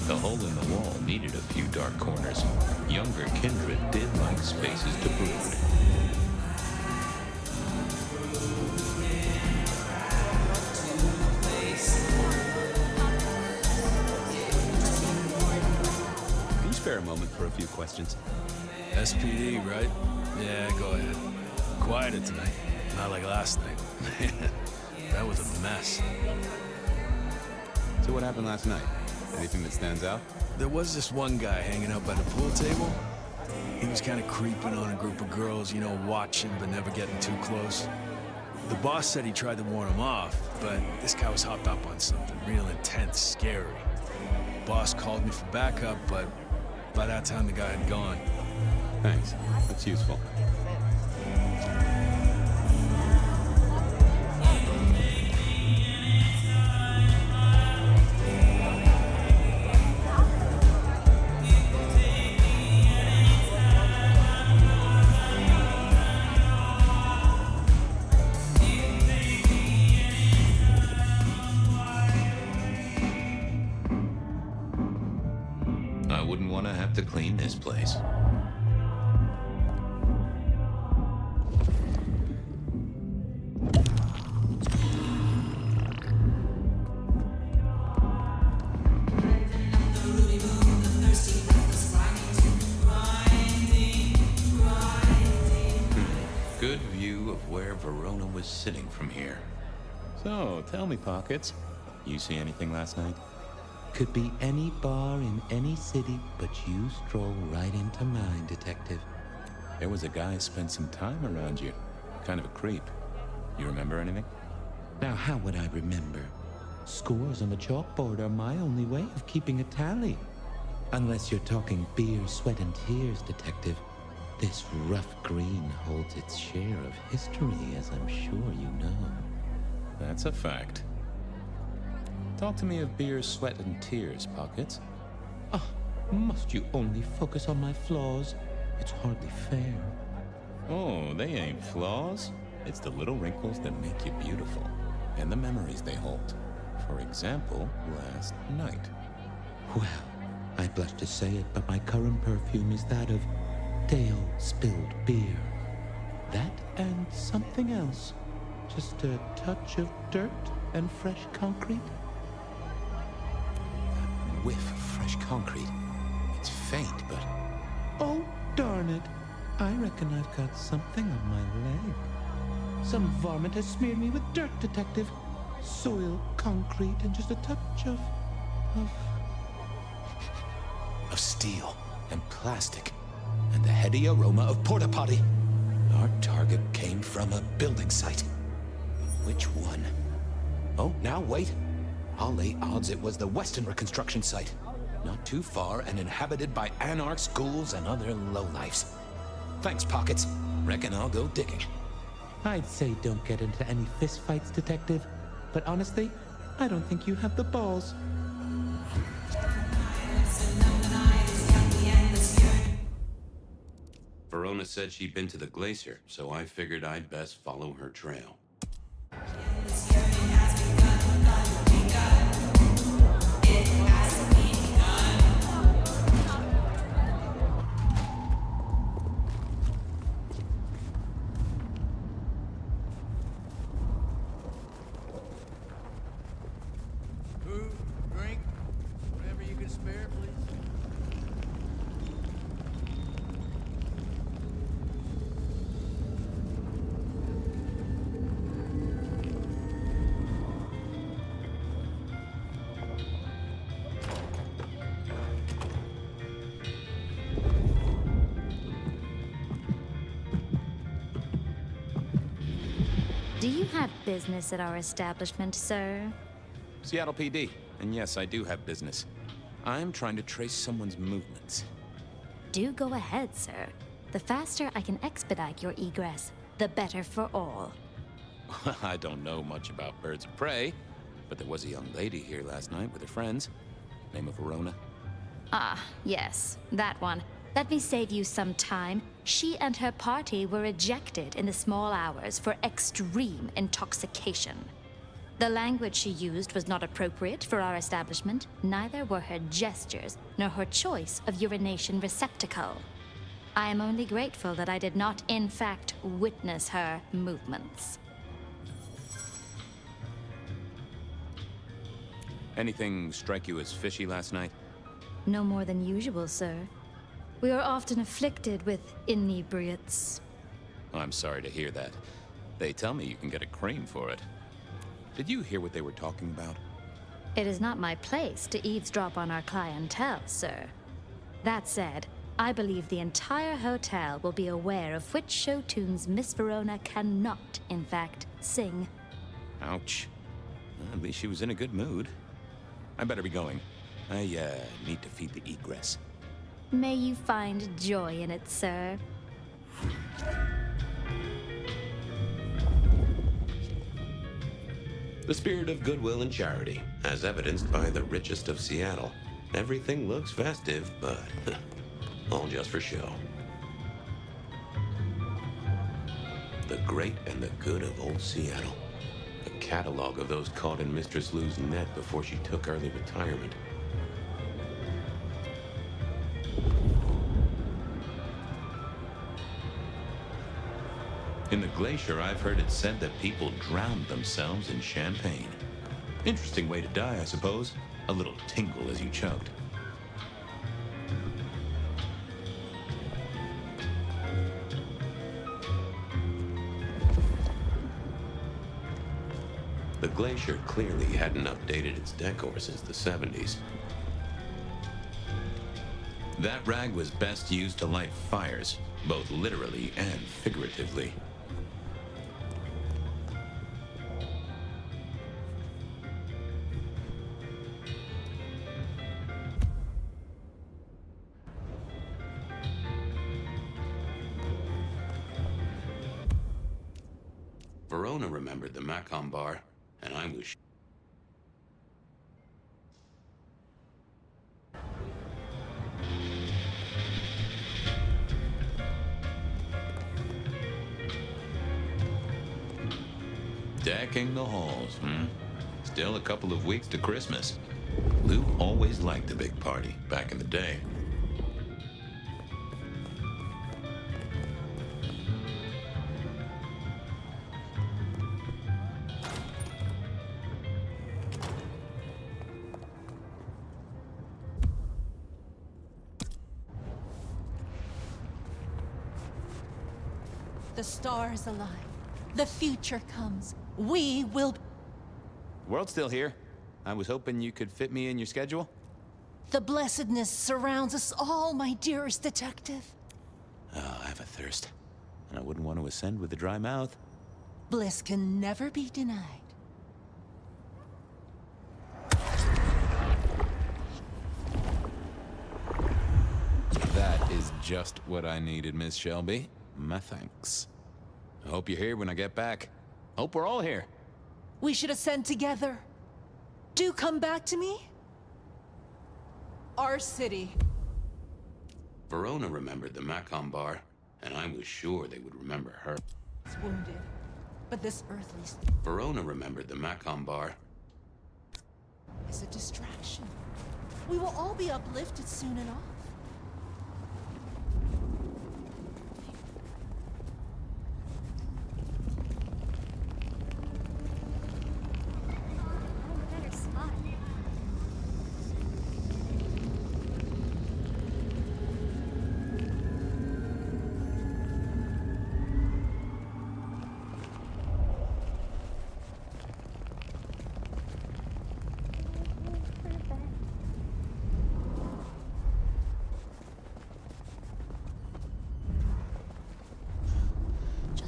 The hole in the wall needed a few dark corners. Younger kindred did like spaces to brood. Spare a moment for a few questions. SPD, right? Yeah, go ahead. Quieted tonight. Not like last night. That was a mess. So what happened last night? Anything that stands out? There was this one guy hanging out by the pool table. He was kind of creeping on a group of girls, you know, watching but never getting too close. The boss said he tried to warn him off, but this guy was hopped up on something real intense, scary. Boss called me for backup, but by that time, the guy had gone. Thanks. That's useful. I wouldn't want to have to clean this place. Good view of where Verona was sitting from here. So, tell me, Pockets. You see anything last night? Could be any bar in any city, but you stroll right into mine, detective. There was a guy spent some time around you. Kind of a creep. You remember anything? Now, how would I remember? Scores on the chalkboard are my only way of keeping a tally. Unless you're talking beer, sweat, and tears, detective. This rough green holds its share of history, as I'm sure you know. That's a fact. Talk to me of beer, sweat, and tears, Pockets. Ah, must you only focus on my flaws? It's hardly fair. Oh, they ain't flaws. It's the little wrinkles that make you beautiful. And the memories they hold. For example, last night. Well, I blush to say it, but my current perfume is that of day-old spilled beer. That and something else. Just a touch of dirt and fresh concrete. That whiff of fresh concrete. It's faint, but... Oh, darn it. I reckon I've got something on my leg. Some varmint has smeared me with dirt, detective. Soil, concrete, and just a touch of steel and plastic. And the heady aroma of porta potty. Our target came from a building site. Which one? Oh, now wait. I'll lay odds it was the Westenra construction site. Not too far and inhabited by anarchs, ghouls, and other lowlifes. Thanks, Pockets. Reckon I'll go digging. I'd say don't get into any fistfights, detective. But honestly, I don't think you have the balls. Verona said she'd been to the glacier, so I figured I'd best follow her trail. Food, drink, whatever you can spare, please. Do you have business at our establishment, sir? Seattle PD. And yes, I do have business. I'm trying to trace someone's movements. Do go ahead, sir. The faster I can expedite your egress, the better for all. I don't know much about birds of prey, but there was a young lady here last night with her friends. Name of Verona. Ah, yes, that one. Let me save you some time. She and her party were ejected in the small hours for extreme intoxication. The language she used was not appropriate for our establishment, neither were her gestures, nor her choice of urination receptacle. I am only grateful that I did not, in fact, witness her movements. Anything strike you as fishy last night? No more than usual, sir. We are often afflicted with inebriates. I'm sorry to hear that. They tell me you can get a cream for it. Did you hear what they were talking about? It is not my place to eavesdrop on our clientele, sir. That said, I believe the entire hotel will be aware of which show tunes Miss Verona cannot, in fact, sing. Ouch. Well, at least she was in a good mood. I better be going. I, need to feed the egress. May you find joy in it, sir. The spirit of goodwill and charity, as evidenced by the richest of Seattle. Everything looks festive, but all just for show. The great and the good of old Seattle. A catalog of those caught in Mistress Lou's net before she took early retirement. In the glacier, I've heard it said that people drowned themselves in champagne. Interesting way to die, I suppose. A little tingle as you choked. The glacier clearly hadn't updated its decor since the 70s. That rag was best used to light fires, both literally and figuratively. Verona remembered the Makom bar, and I was decking the halls, Still a couple of weeks to Christmas. Lou always liked a big party back in the day. The stars align. The future comes. We will... The world's still here. I was hoping you could fit me in your schedule. The blessedness surrounds us all, my dearest detective. Oh, I have a thirst. And I wouldn't want to ascend with a dry mouth. Bliss can never be denied. That is just what I needed, Miss Shelby. My thanks. I hope you're here when I get back. Hope we're all here. We should ascend together. Do come back to me. Our city. Verona remembered the Makom bar, and I was sure they would remember her. Is wounded, but this earthly Verona remembered the Makom bar. is a distraction. We will all be uplifted soon enough.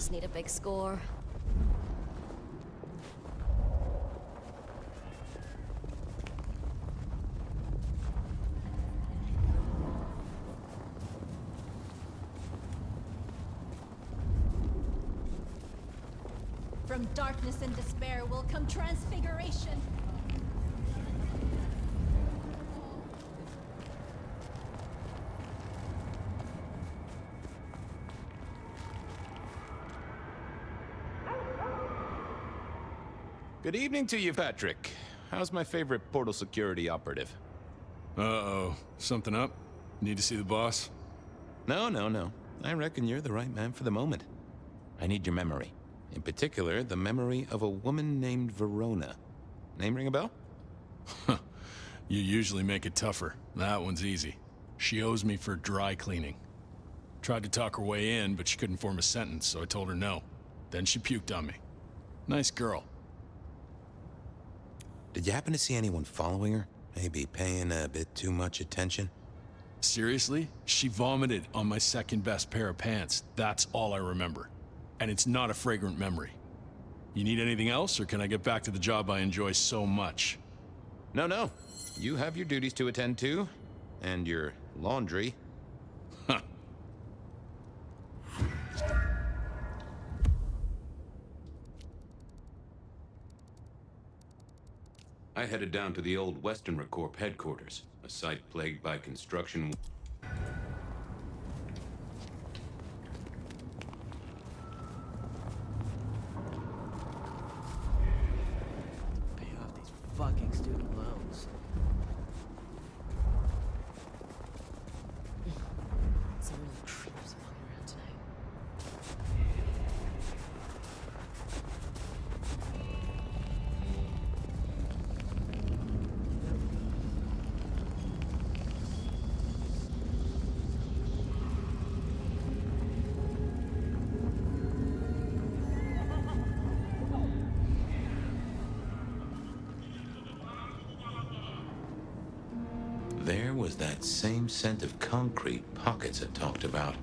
Just need a big score. From darkness and despair will come transfiguration. Good evening to you, Patrick. How's my favorite portal security operative? Uh-oh. Something up? Need to see the boss? No. I reckon you're the right man for the moment. I need your memory. In particular, the memory of a woman named Verona. Name ring a bell? You usually make it tougher. That one's easy. She owes me for dry cleaning. Tried to talk her way in, but she couldn't form a sentence, so I told her no. Then she puked on me. Nice girl. Did you happen to see anyone following her? Maybe paying a bit too much attention? Seriously? She vomited on my second best pair of pants. That's all I remember. And it's not a fragrant memory. You need anything else, or can I get back to the job I enjoy so much? No. You have your duties to attend to, and your laundry. Huh. I headed down to the old Western Recorp headquarters, a site plagued by construction. Pay off these fucking student loans. Some real creeps walking around tonight. There was that same scent of concrete pockets I talked about.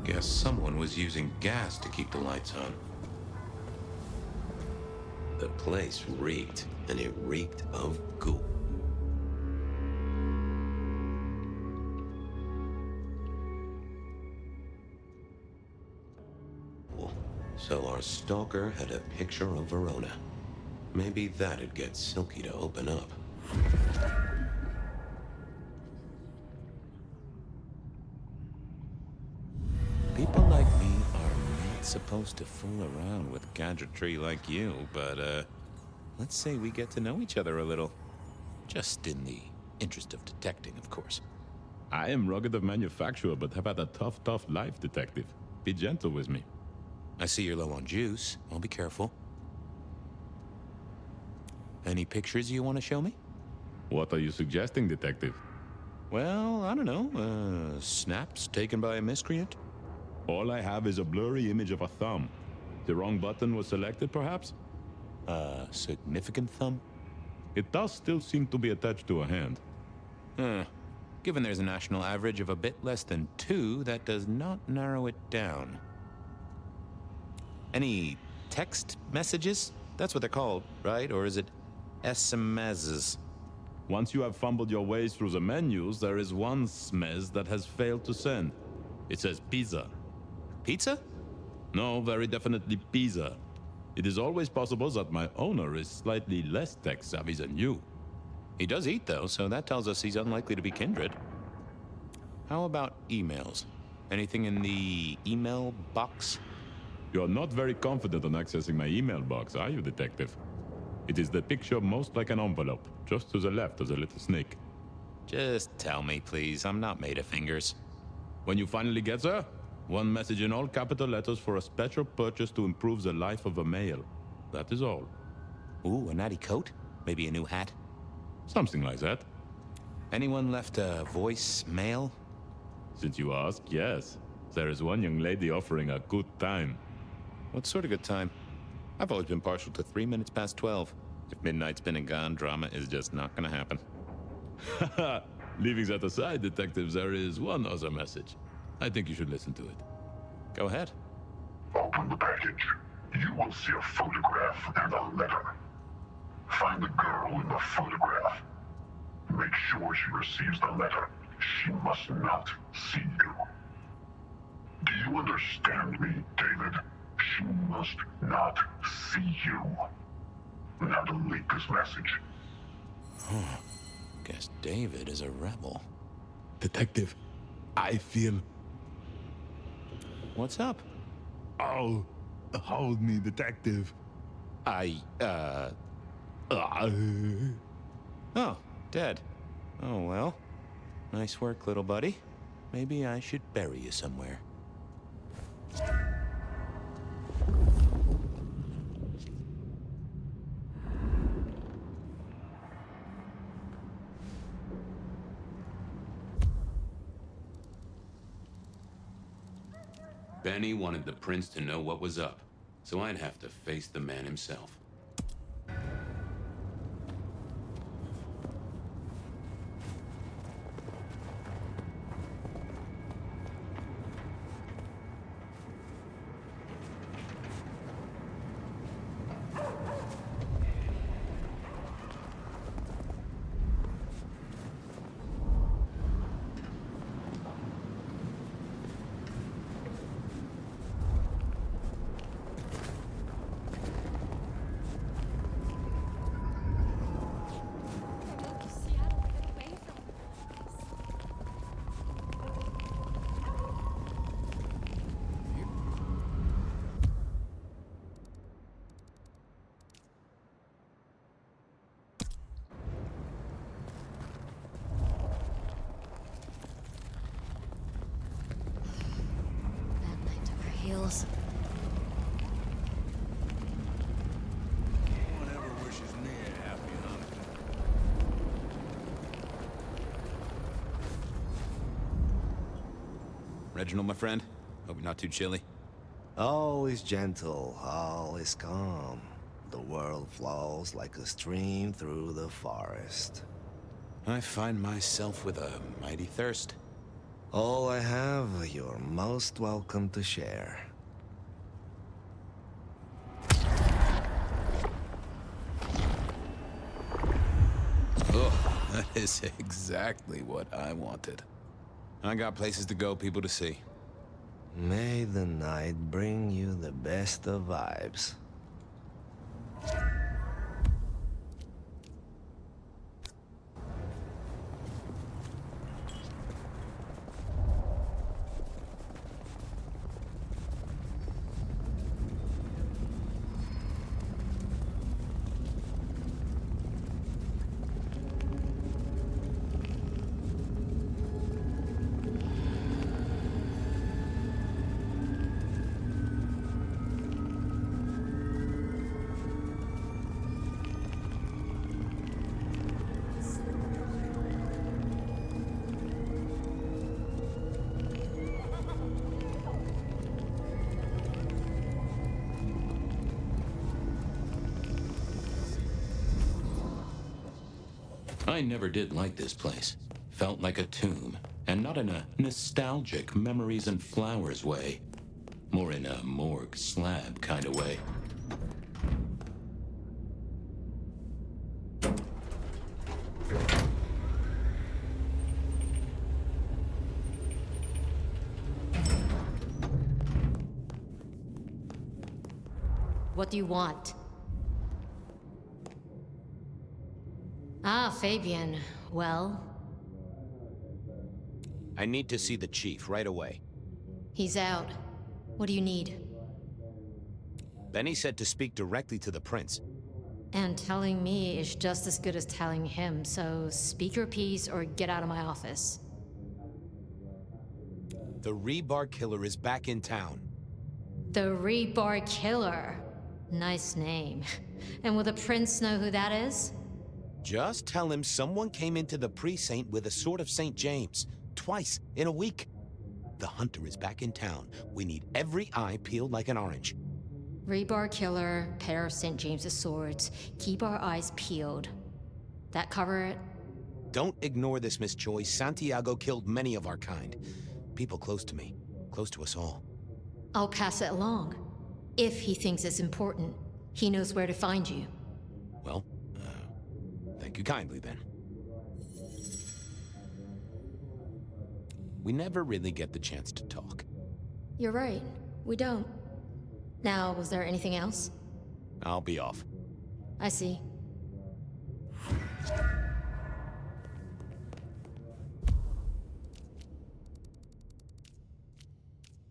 Guess someone was using gas to keep the lights on. The place reeked, and it reeked of goo. So our stalker had a picture of Verona. Maybe that'd get Silky to open up. People like me are not supposed to fool around with gadgetry like you, but, let's say we get to know each other a little. Just in the interest of detecting, of course. I am rugged of manufacture, but have had a tough life, detective. Be gentle with me. I see you're low on juice. I'll be careful. Any pictures you want to show me? What are you suggesting, detective? Well, I don't know. Snaps taken by a miscreant? All I have is a blurry image of a thumb. The wrong button was selected, perhaps? Significant thumb? It does still seem to be attached to a hand. Given there's a national average of a bit less than 2, that does not narrow it down. Any text messages? That's what they're called, right? Or is it SMSs? Once you have fumbled your way through the menus, there is one SMS that has failed to send. It says pizza. Pizza? No, very definitely pizza. It is always possible that my owner is slightly less tech-savvy than you. He does eat, though, so that tells us he's unlikely to be kindred. How about emails? Anything in the email box? You're not very confident on accessing my email box, are you, detective? It is the picture most like an envelope, just to the left of the little snake. Just tell me, please. I'm not made of fingers. When you finally get there, one message in all capital letters for a special purchase to improve the life of a male. That is all. Ooh, a natty coat? Maybe a new hat? Something like that. Anyone left a voicemail? Since you ask, yes. There is one young lady offering a good time. What sort of good time? I've always been partial to 3 minutes past 12. If midnight's been and gone, drama is just not gonna happen. Haha, leaving that aside, detectives, there is one other message. I think you should listen to it. Go ahead. Open the package. You will see a photograph and a letter. Find the girl in the photograph. Make sure she receives the letter. She must not see you. Do you understand me, David? She must not see you. Now delete this message. Guess David is a rebel. Detective, I feel... What's up? Oh, hold me, detective. Oh, dead. Oh, well. Nice work, little buddy. Maybe I should bury you somewhere. Benny wanted the prince to know what was up, so I'd have to face the man himself. Heels. Whatever wishes me a happy Hanukkah. Reginald, my friend. Hope you're not too chilly. All is gentle, all is calm. The world flows like a stream through the forest. I find myself with a mighty thirst. All I have, you're most welcome to share. Oh, that is exactly what I wanted. I got places to go, people to see. May the night bring you the best of vibes. I never did like this place. Felt like a tomb, and not in a nostalgic memories and flowers way. More in a morgue slab kind of way. What do you want? Ah, Fabien. Well? I need to see the chief right away. He's out. What do you need? Benny said to speak directly to the prince. And telling me is just as good as telling him, so speak your piece or get out of my office. The Rebar Killer is back in town. The Rebar Killer. Nice name. And will the prince know who that is? Just tell him someone came into the precinct with a sword of St. James. Twice in a week. The hunter is back in town. We need every eye peeled like an orange. Rebar Killer, pair of St. James's swords. Keep our eyes peeled. That cover it? Don't ignore this, Miss Joyce. Santiago killed many of our kind. People close to me. Close to us all. I'll pass it along. If he thinks it's important, he knows where to find you. Well, thank you kindly then. We never really get the chance to talk. You're right. We don't. Now, was there anything else? I'll be off. I see.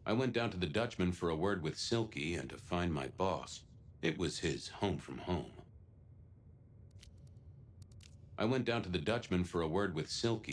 I went down to the Dutchman for a word with Silky and to find my boss. It was his home from home. I went down to the Dutchman for a word with Silky.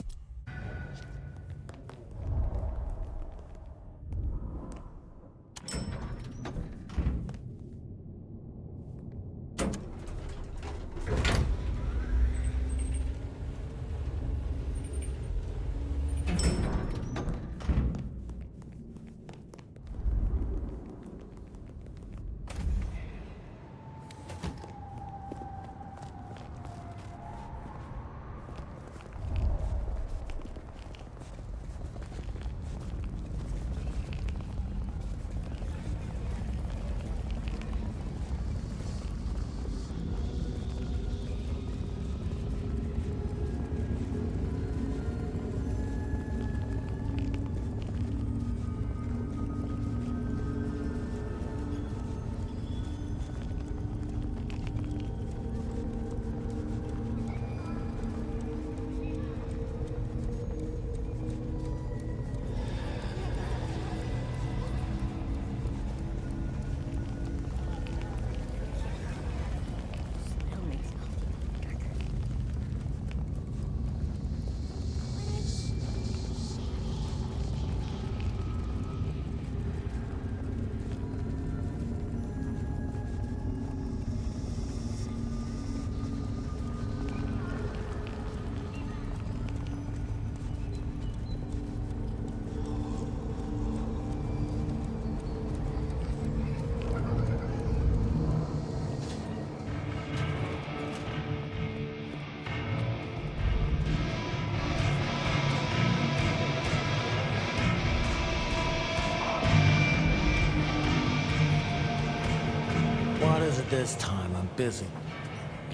What is it this time? I'm busy.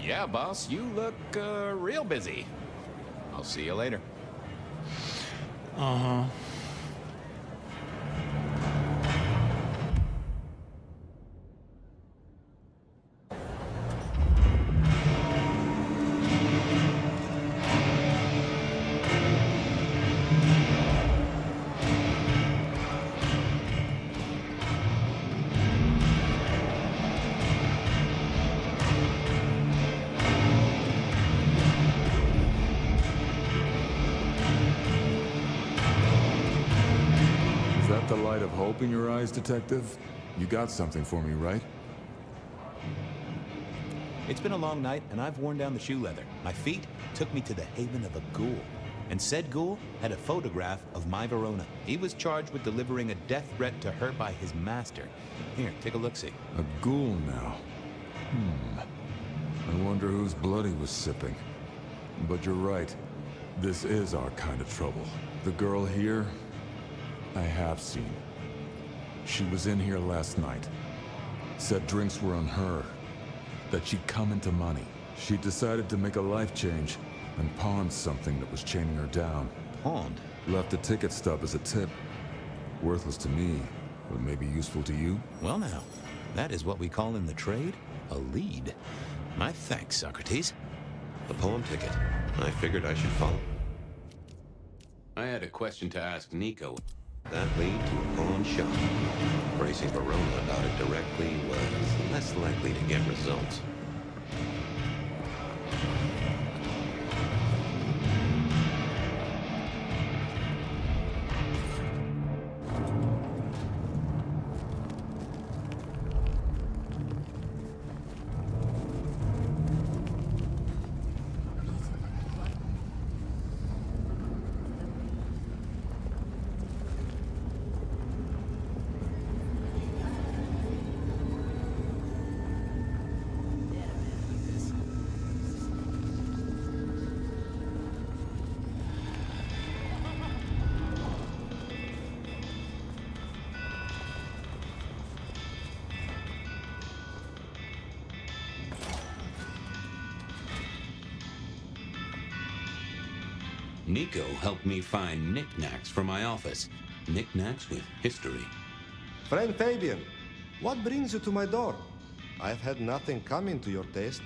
Yeah, boss, you look real busy. I'll see you later. Uh-huh. The light of hope in your eyes, Detective? You got something for me, right? It's been a long night, and I've worn down the shoe leather. My feet took me to the haven of a ghoul. And said ghoul had a photograph of my Verona. He was charged with delivering a death threat to her by his master. Here, take a look-see. A ghoul now. I wonder whose blood he was sipping. But you're right. This is our kind of trouble. The girl here, I have seen. She was in here last night. Said drinks were on her. That she'd come into money. She decided to make a life change and pawned something that was chaining her down. Pawned? Left a ticket stub as a tip. Worthless to me, but maybe useful to you? Well now, that is what we call in the trade a lead. My thanks, Socrates. The pawn ticket. I figured I should follow. I had a question to ask Nico. That lead to a pawn shop. Bracing Verona about it directly was less likely to get results. Nico helped me find knickknacks for my office. Knickknacks with history. Friend Fabien, what brings you to my door? I've had nothing coming to your taste.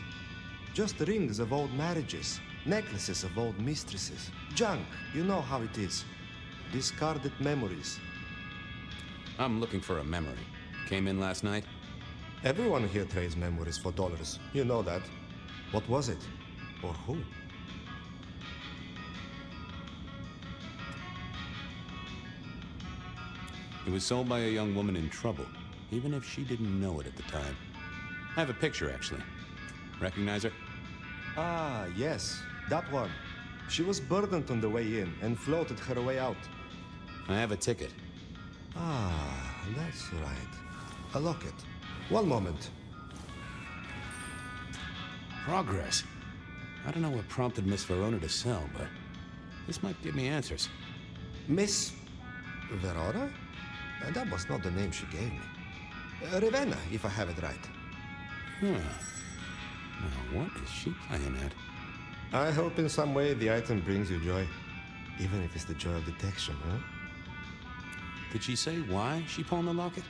Just rings of old marriages, necklaces of old mistresses, junk, you know how it is. Discarded memories. I'm looking for a memory. Came in last night? Everyone here trades memories for dollars. You know that. What was it? Or who? It was sold by a young woman in trouble, even if she didn't know it at the time. I have a picture, actually. Recognize her? Ah, yes, that one. She was burdened on the way in and floated her way out. I have a ticket. Ah, that's right. A locket. One moment. Progress. I don't know what prompted Miss Verona to sell, but this might give me answers. Miss Verona? That was not the name she gave me. Ravenna, if I have it right. Now, what is she playing at? I hope in some way the item brings you joy. Even if it's the joy of detection, huh? Did she say why she pawned the locket?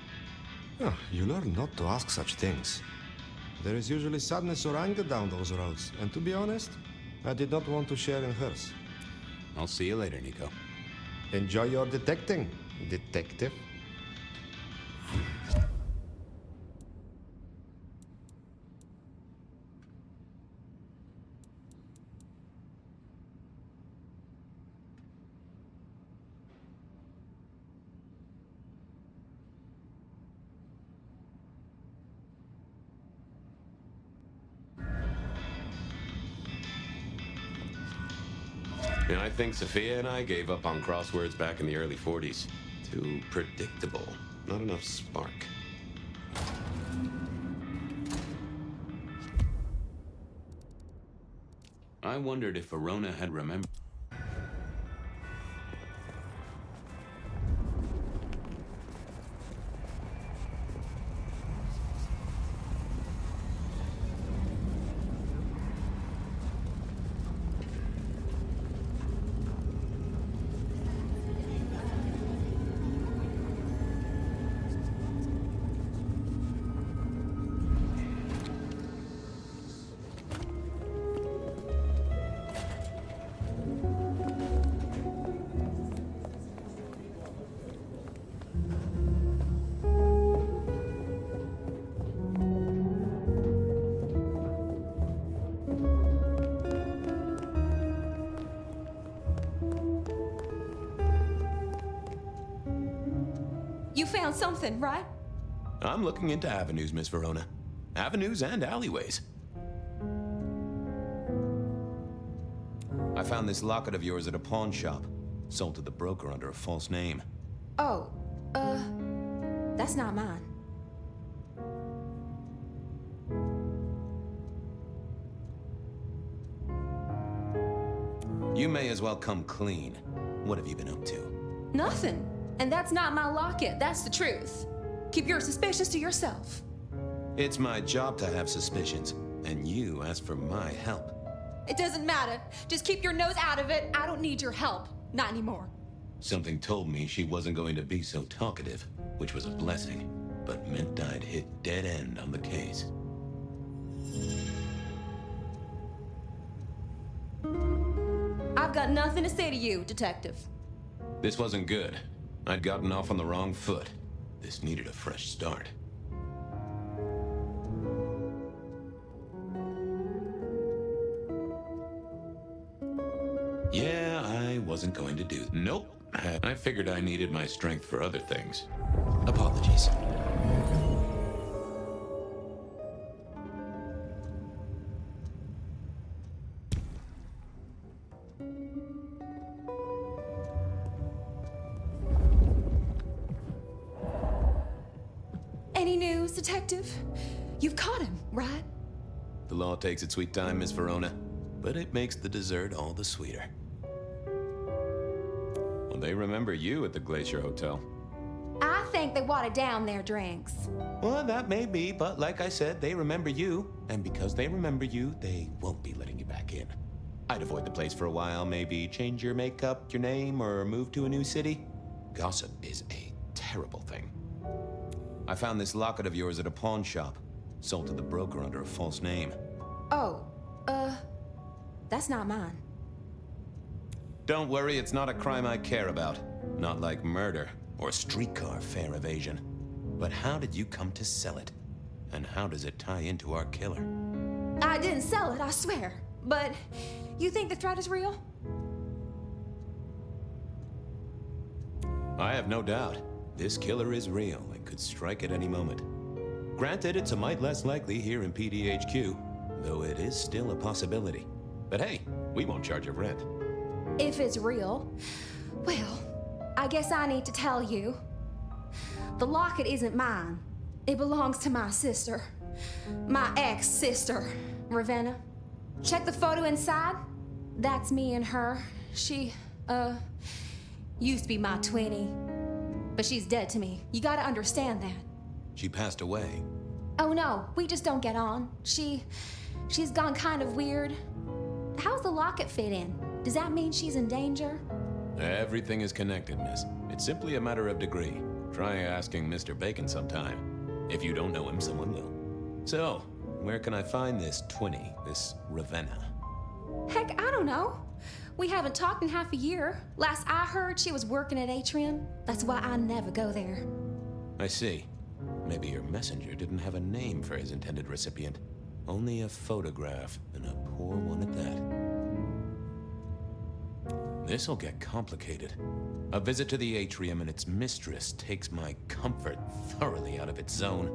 Oh, you learn not to ask such things. There is usually sadness or anger down those roads, and to be honest, I did not want to share in hers. I'll see you later, Nico. Enjoy your detecting, detective. And I think Sophia and I gave up on crosswords back in the early 40s. Too predictable. Not enough spark. I wondered if Verona had remembered. You found something, right? I'm looking into avenues, Miss Verona. Avenues and alleyways. I found this locket of yours at a pawn shop. Sold to the broker under a false name. Oh, that's not mine. You may as well come clean. What have you been up to? Nothing. And that's not my locket, that's the truth. Keep your suspicions to yourself. It's my job to have suspicions, and you asked for my help. It doesn't matter. Just keep your nose out of it. I don't need your help. Not anymore. Something told me she wasn't going to be so talkative, which was a blessing, but meant I'd hit dead end on the case. I've got nothing to say to you, Detective. This wasn't good. I'd gotten off on the wrong foot. This needed a fresh start. Yeah, I wasn't going to do. Nope. I figured I needed my strength for other things. Apologies. Any news, Detective? You've caught him, right? The law takes its sweet time, Miss Verona, but it makes the dessert all the sweeter. Well, they remember you at the Glacier Hotel. I think they watered down their drinks. Well, that may be, but like I said, they remember you. And because they remember you, they won't be letting you back in. I'd avoid the place for a while, maybe change your makeup, your name, or move to a new city. Gossip is a terrible thing. I found this locket of yours at a pawn shop. Sold to the broker under a false name. Oh, that's not mine. Don't worry, it's not a crime I care about. Not like murder or streetcar fare evasion. But how did you come to sell it? And how does it tie into our killer? I didn't sell it, I swear. But you think the threat is real? I have no doubt. This killer is real and could strike at any moment. Granted, it's a mite less likely here in PDHQ, though it is still a possibility. But hey, we won't charge you rent. If it's real, well, I guess I need to tell you. The locket isn't mine. It belongs to my sister. My ex-sister, Ravenna. Check the photo inside. That's me and her. She, used to be my twinnie. But she's dead to me. You gotta understand that. She passed away. Oh no, we just don't get on. She's gone kind of weird. How's the locket fit in? Does that mean she's in danger? Everything is connected, miss. It's simply a matter of degree. Try asking Mr. Bacon sometime. If you don't know him, someone will. So, where can I find this twinnie, this Ravenna? Heck, I don't know. We haven't talked in half a year. Last I heard, she was working at Atrium. That's why I never go there. I see. Maybe your messenger didn't have a name for his intended recipient. Only a photograph, and a poor one at that. This'll get complicated. A visit to the Atrium and its mistress takes my comfort thoroughly out of its zone.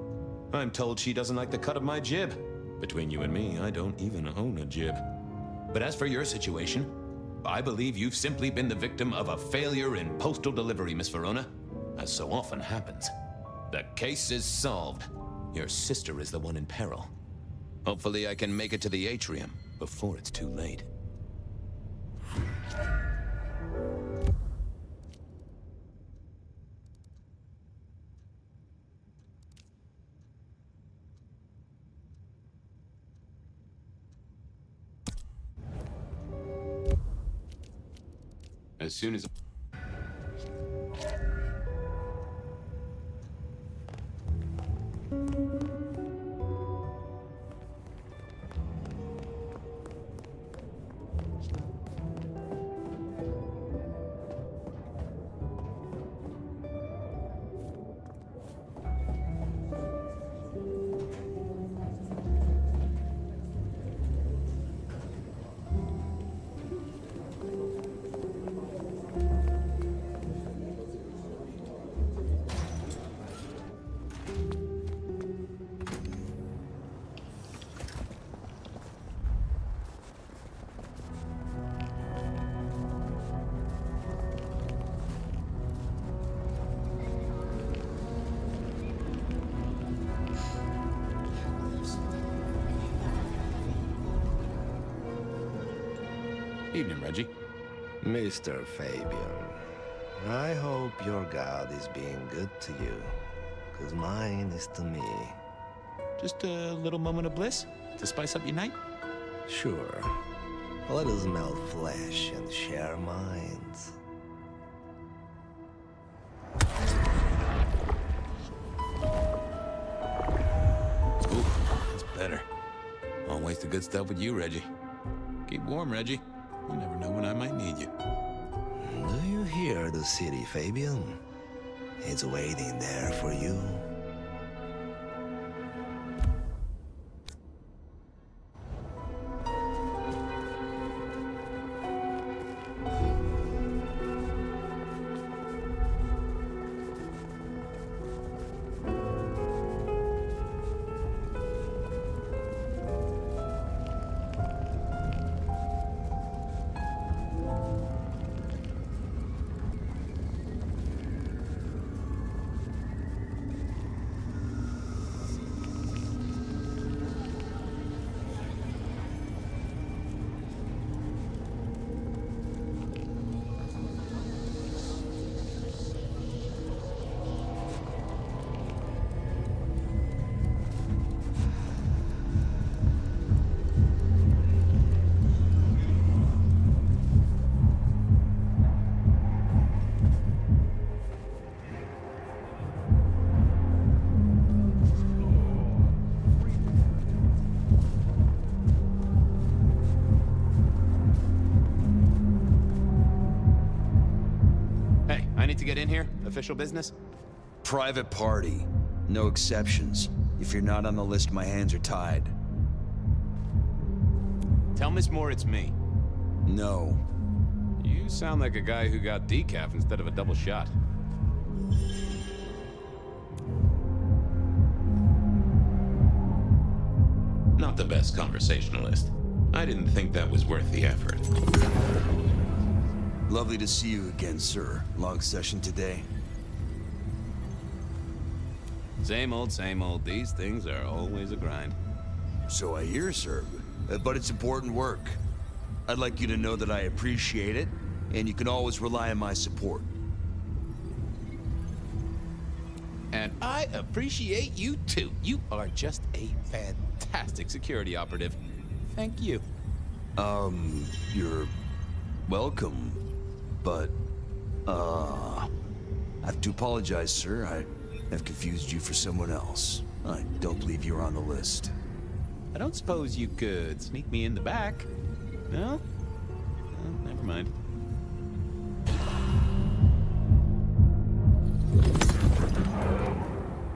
I'm told she doesn't like the cut of my jib. Between you and me, I don't even own a jib. But as for your situation, I believe you've simply been the victim of a failure in postal delivery, Miss Verona, as so often happens. The case is solved. Your sister is the one in peril. Hopefully I can make it to the Atrium before it's too late. As soon as... Evening, Reggie. Mr. Fabien, I hope your god is being good to you, because mine is to me. Just a little moment of bliss to spice up your night? Sure. Let us melt flesh and share minds. Ooh, that's better. Always the good stuff with you, Reggie. Keep warm, Reggie. You never know when I might need you. Do you hear the city, Fabien? It's waiting there for you. Official business? Private party. No exceptions. If you're not on the list, my hands are tied. Tell Miss Moore it's me. No. You sound like a guy who got decaf instead of a double shot. Not the best conversationalist. I didn't think that was worth the effort. Lovely to see you again, sir. Long session today? Same old, same old. These things are always a grind. So I hear, sir. But it's important work. I'd like you to know that I appreciate it, and you can always rely on my support. And I appreciate you too. You are just a fantastic security operative. Thank you. You're welcome. But, I have to apologize, sir. I have confused you for someone else. I don't believe you're on the list. I don't suppose you could sneak me in the back? No? Well, never mind.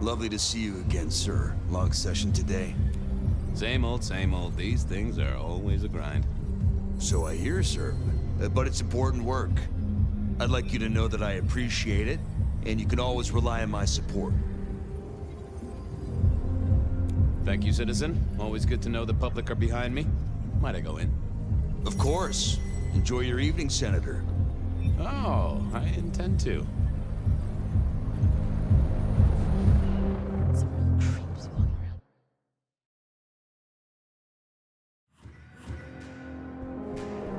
Lovely to see you again, sir. Long session today? Same old, same old. These things are always a grind. So I hear, sir. But it's important work. I'd like you to know that I appreciate it, and you can always rely on my support. Thank you, citizen. Always good to know the public are behind me. Might I go in? Of course. Enjoy your evening, Senator. Oh, I intend to.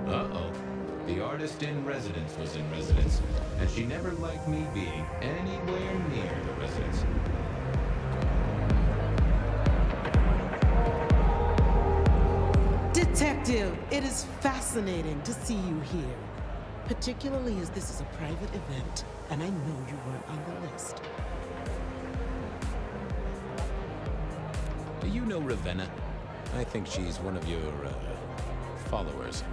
Uh-oh. The artist in residence was in residence, and she never liked me being anywhere near the residence. Detective, it is fascinating to see you here. Particularly as this is a private event, and I know you weren't on the list. Do you know Ravenna? I think she's one of your, followers.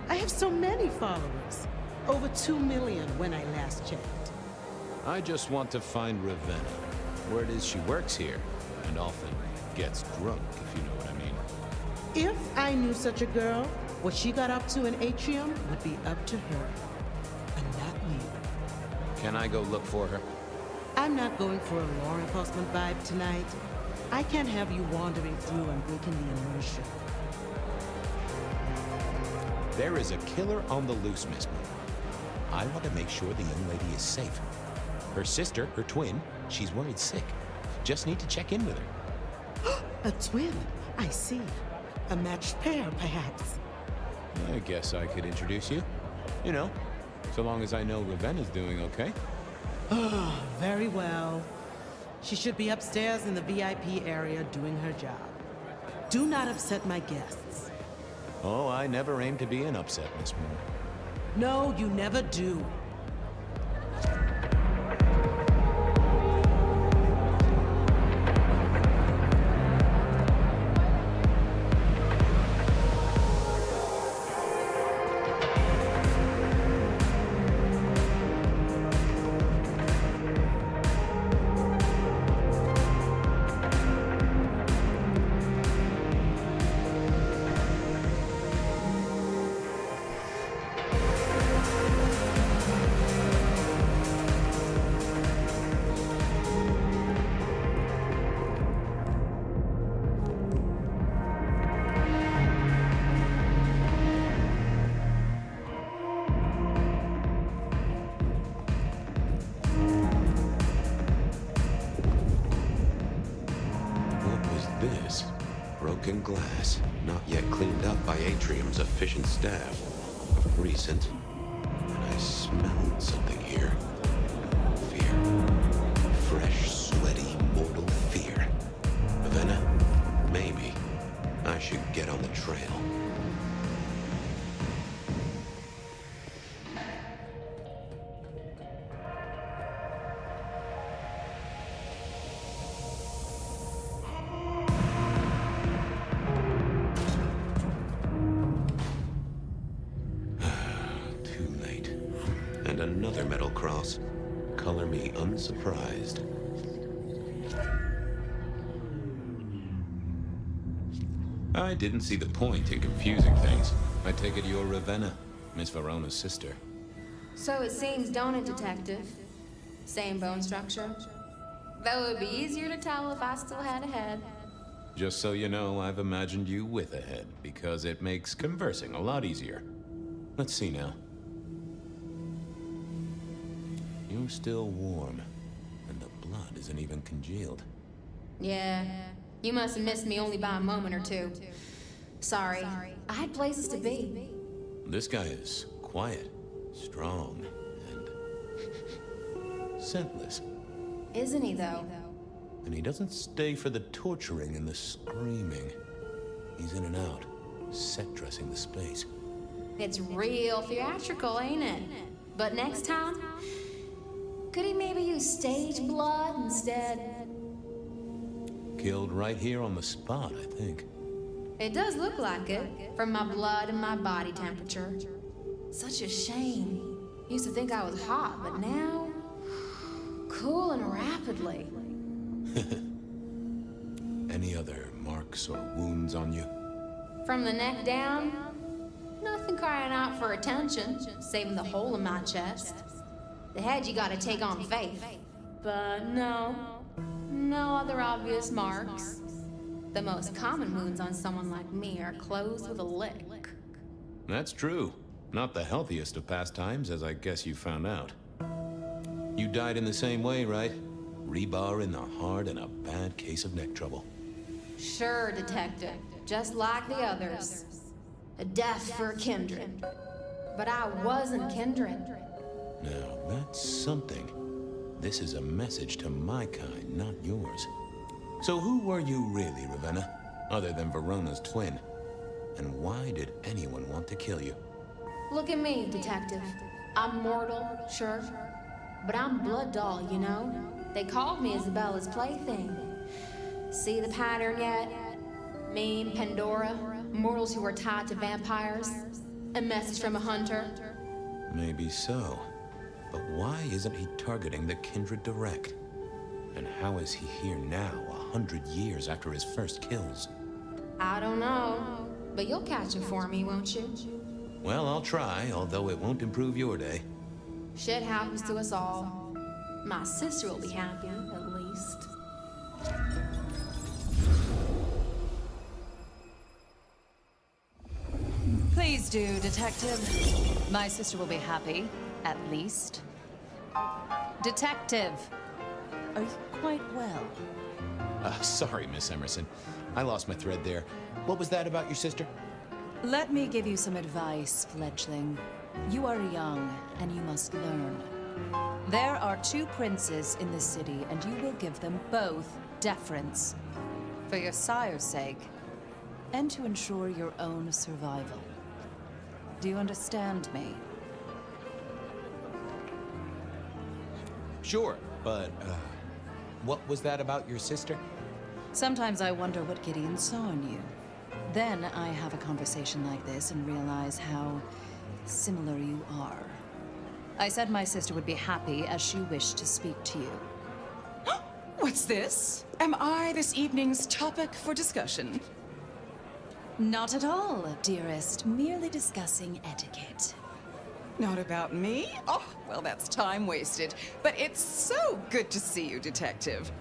I have so many followers. Over 2 million when I last checked. I just want to find Ravenna. Word is she works here, and often gets drunk, if you know what I mean. If I knew such a girl, what she got up to in Atrium would be up to her, and not you. Can I go look for her? I'm not going for a law enforcement vibe tonight. I can't have you wandering through and breaking the immersion. There is a killer on the loose, Miss Moore. I want to make sure the young lady is safe. Her sister, her twin, she's worried sick. Just need to check in with her. A twin? I see. A matched pair, perhaps. I guess I could introduce you. You know, so long as I know Ravenna's doing okay. Oh, very well. She should be upstairs in the VIP area doing her job. Do not upset my guests. Oh, I never aim to be an upset, Miss Moore. No, you never do. Broken glass, not yet cleaned up by Atrium's efficient staff. Recent. And I smelled something here. Fear. Fresh, sweaty, mortal fear. Ravenna? Maybe. I should get on the trail. color me unsurprised. I didn't see the point in confusing things. I take it you're Ravenna, Miss Verona's sister. So it seems, don't it, Detective? Same bone structure. Though it would be easier to tell if I still had a head. Just so you know, I've imagined you with a head, because it makes conversing a lot easier. Let's see now. You're still warm, and the blood isn't even congealed. Yeah, you must have missed me only by a moment or two. Sorry, I had places to be. This guy is quiet, strong, and scentless. Isn't he, though? And he doesn't stay for the torturing and the screaming. He's in and out, set dressing the space. It's real theatrical, ain't it? But next time, could he maybe use stage blood instead? Killed right here on the spot, I think. It does look like it, from my blood and my body temperature. Such a shame. Used to think I was hot, but now, cooling rapidly. Any other marks or wounds on you? From the neck down, nothing crying out for attention, saving the hole in my chest. The head you gotta take on faith. But no other obvious marks. The most common wounds on someone like me are closed with a lick. That's true. Not the healthiest of pastimes, as I guess you found out. You died in the same way, right? Rebar in the heart and a bad case of neck trouble. Sure, Detective. Just like the others. A death for a kindred. But I wasn't kindred. Now, that's something. This is a message to my kind, not yours. So who were you really, Ravenna? Other than Verona's twin? And why did anyone want to kill you? Look at me, Detective. I'm mortal, sure. But I'm blood doll, you know? They called me Isabella's plaything. See the pattern yet? Me, Pandora, mortals who are tied to vampires. A message from a hunter. Maybe so. But why isn't he targeting the kindred direct? And how is he here now, 100 years after his first kills? I don't know. But you'll catch him for me, won't you? Well, I'll try, although it won't improve your day. Shit happens to us all. My sister will be happy, at least. Please do, Detective. My sister will be happy, at least. Detective, are you quite well? Sorry, Miss Emerson. I lost my thread there. What was that about your sister? Let me give you some advice, fledgling. You are young, and you must learn. There are 2 princes in the city, and you will give them both deference. For your sire's sake, and to ensure your own survival. Do you understand me? Sure, but, what was that about your sister? Sometimes I wonder what Gideon saw in you. Then I have a conversation like this and realize how similar you are. I said my sister would be happy as she wished to speak to you. What's this? Am I this evening's topic for discussion? Not at all, dearest. Merely discussing etiquette. Not about me? Oh, well, that's time wasted. But it's so good to see you, Detective.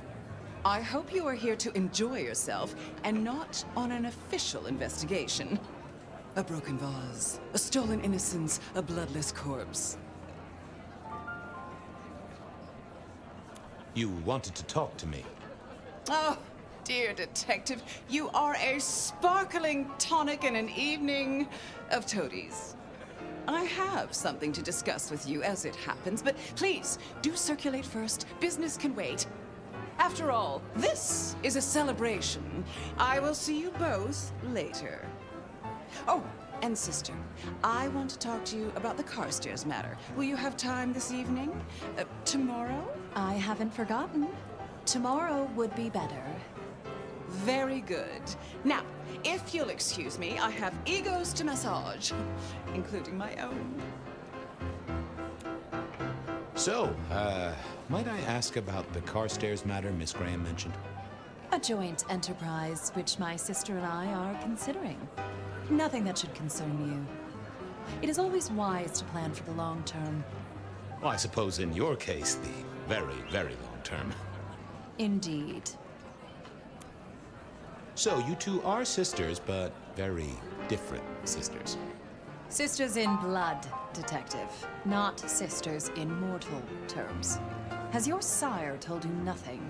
I hope you are here to enjoy yourself and not on an official investigation. A broken vase, a stolen innocence, a bloodless corpse. You wanted to talk to me. Oh, dear Detective, you are a sparkling tonic in an evening of toadies. I have something to discuss with you as it happens, but please, do circulate first. Business can wait. After all, this is a celebration. I will see you both later. Oh, and sister, I want to talk to you about the Carstairs matter. Will you have time this evening? Tomorrow? I haven't forgotten. Tomorrow would be better. Very good. Now, if you'll excuse me, I have egos to massage, including my own. So, might I ask about the Carstairs matter Miss Graham mentioned? A joint enterprise which my sister and I are considering. Nothing that should concern you. It is always wise to plan for the long term. Well, I suppose in your case, the very, very long term. Indeed. So, you two are sisters, but very different sisters. Sisters in blood, Detective. Not sisters in mortal terms. Has your sire told you nothing?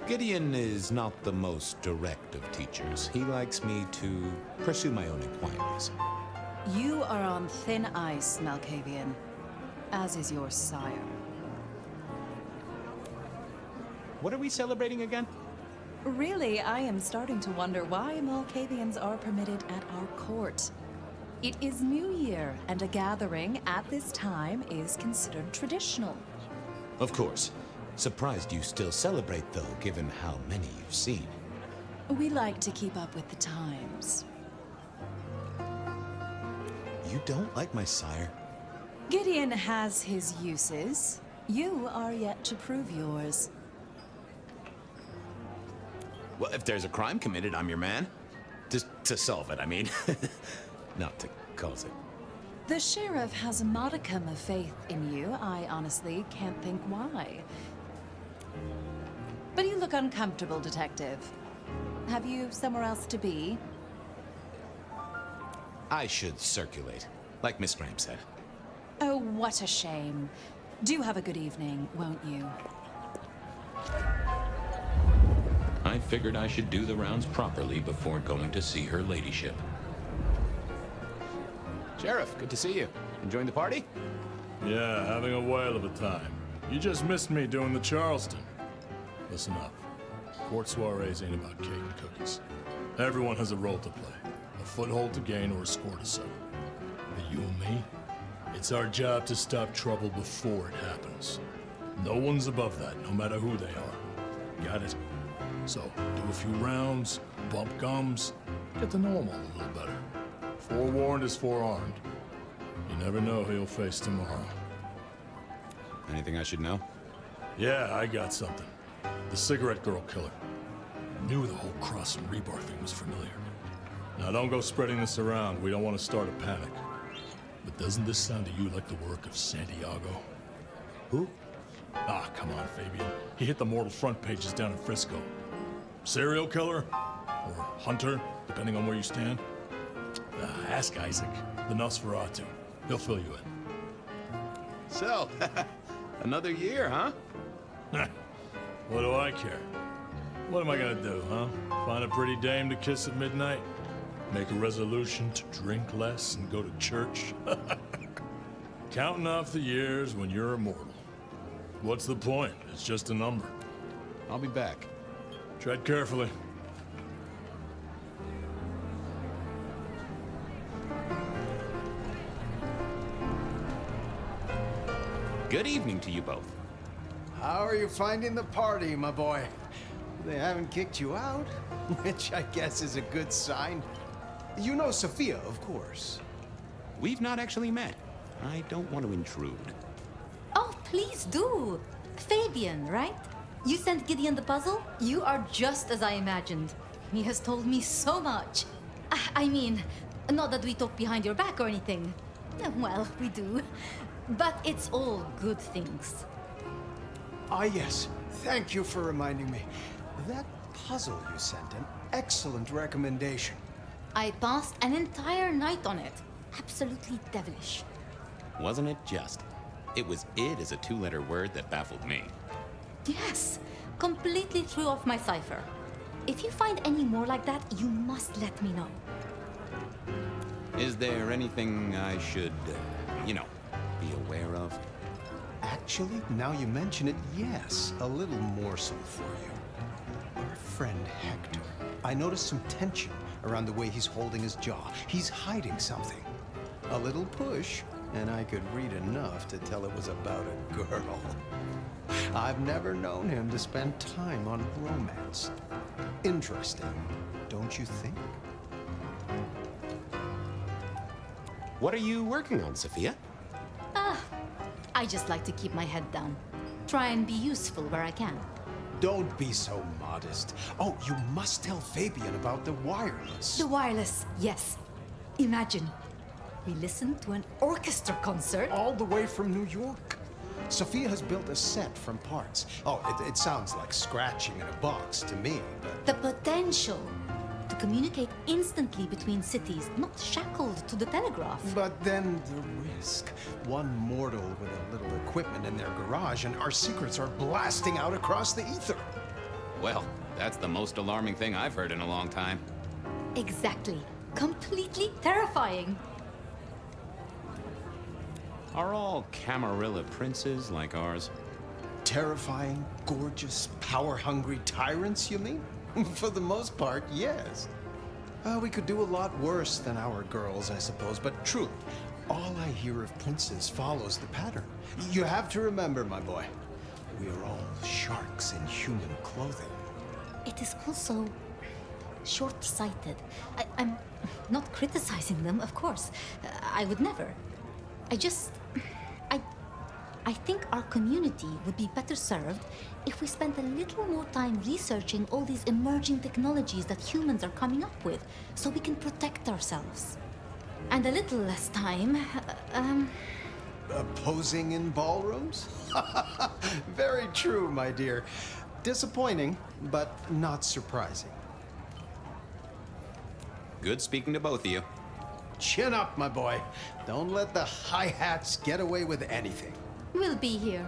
Gideon is not the most direct of teachers. He likes me to pursue my own inquiries. You are on thin ice, Malkavian. As is your sire. What are we celebrating again? Really, I am starting to wonder why Malkavians are permitted at our court. It is New Year, and a gathering at this time is considered traditional. Of course. Surprised you still celebrate, though, given how many you've seen. We like to keep up with the times. You don't like my sire? Gideon has his uses. You are yet to prove yours. Well, if there's a crime committed, I'm your man. Just to solve it, I mean. Not to cause it. The sheriff has a modicum of faith in you. I honestly can't think why. But you look uncomfortable, Detective. Have you somewhere else to be? I should circulate, like Miss Graham said. Oh, what a shame. Do have a good evening, won't you? I figured I should do the rounds properly before going to see her ladyship. Sheriff, good to see you. Enjoying the party? Yeah, having a whale of a time. You just missed me doing the Charleston. Listen up. Court soirees ain't about cake and cookies. Everyone has a role to play. A foothold to gain or a score to settle. But you and me, it's our job to stop trouble before it happens. No one's above that, no matter who they are. Got it? So, do a few rounds, bump gums, get to know them all a little better. Forewarned is forearmed. You never know who you'll face tomorrow. Anything I should know? Yeah, I got something. The cigarette girl killer. Knew the whole Cross and Rebar thing was familiar. Now don't go spreading this around. We don't want to start a panic. But doesn't this sound to you like the work of Santiago? Who? Ah, come on, Fabien. He hit the mortal front pages down in Frisco. Serial killer? Or hunter, depending on where you stand? Ask Isaac, the Nosferatu. He'll fill you in. So, another year, huh? What do I care? What am I gonna do, huh? Find a pretty dame to kiss at midnight? Make a resolution to drink less and go to church? Counting off the years when you're immortal. What's the point? It's just a number. I'll be back. Tread carefully. Good evening to you both. How are you finding the party, my boy? They haven't kicked you out, which I guess is a good sign. You know Sophia, of course. We've not actually met. I don't want to intrude. Oh, please do. Fabien, right? You sent Gideon the puzzle? You are just as I imagined. He has told me so much. I mean, not that we talk behind your back or anything. Well, we do. But it's all good things. Ah, yes. Thank you for reminding me. That puzzle you sent, an excellent recommendation. I passed an entire night on it. Absolutely devilish. Wasn't it just? It was "id" as a two-letter word that baffled me. Yes, completely threw off my cipher. If you find any more like that, you must let me know. Is there anything I should, be aware of? Actually, now you mention it, yes, a little morsel for you. Our friend Hector. I noticed some tension around the way he's holding his jaw. He's hiding something. A little push, and I could read enough to tell it was about a girl. I've never known him to spend time on romance. Interesting, don't you think? What are you working on, Sophia? I just like to keep my head down. Try and be useful where I can. Don't be so modest. Oh, you must tell Fabien about the wireless. The wireless, yes. Imagine, we listened to an orchestra concert. All the way from New York. Sophia has built a set from parts. Oh, it sounds like scratching in a box to me, but... The potential to communicate instantly between cities, not shackled to the telegraph. But then the risk. One mortal with a little equipment in their garage and our secrets are blasting out across the ether. Well, that's the most alarming thing I've heard in a long time. Exactly. Completely terrifying. Are all Camarilla princes like ours? Terrifying, gorgeous, power-hungry tyrants, you mean? For the most part, yes. We could do a lot worse than our girls, I suppose, but truly, all I hear of princes follows the pattern. You have to remember, my boy, we are all sharks in human clothing. It is also short-sighted. I'm not criticizing them, of course. I would never. I think our community would be better served if we spent a little more time researching all these emerging technologies that humans are coming up with, so we can protect ourselves. And a little less time, Posing in ballrooms? Very true, my dear. Disappointing, but not surprising. Good speaking to both of you. Chin up, my boy. Don't let the hi-hats get away with anything. we'll be here.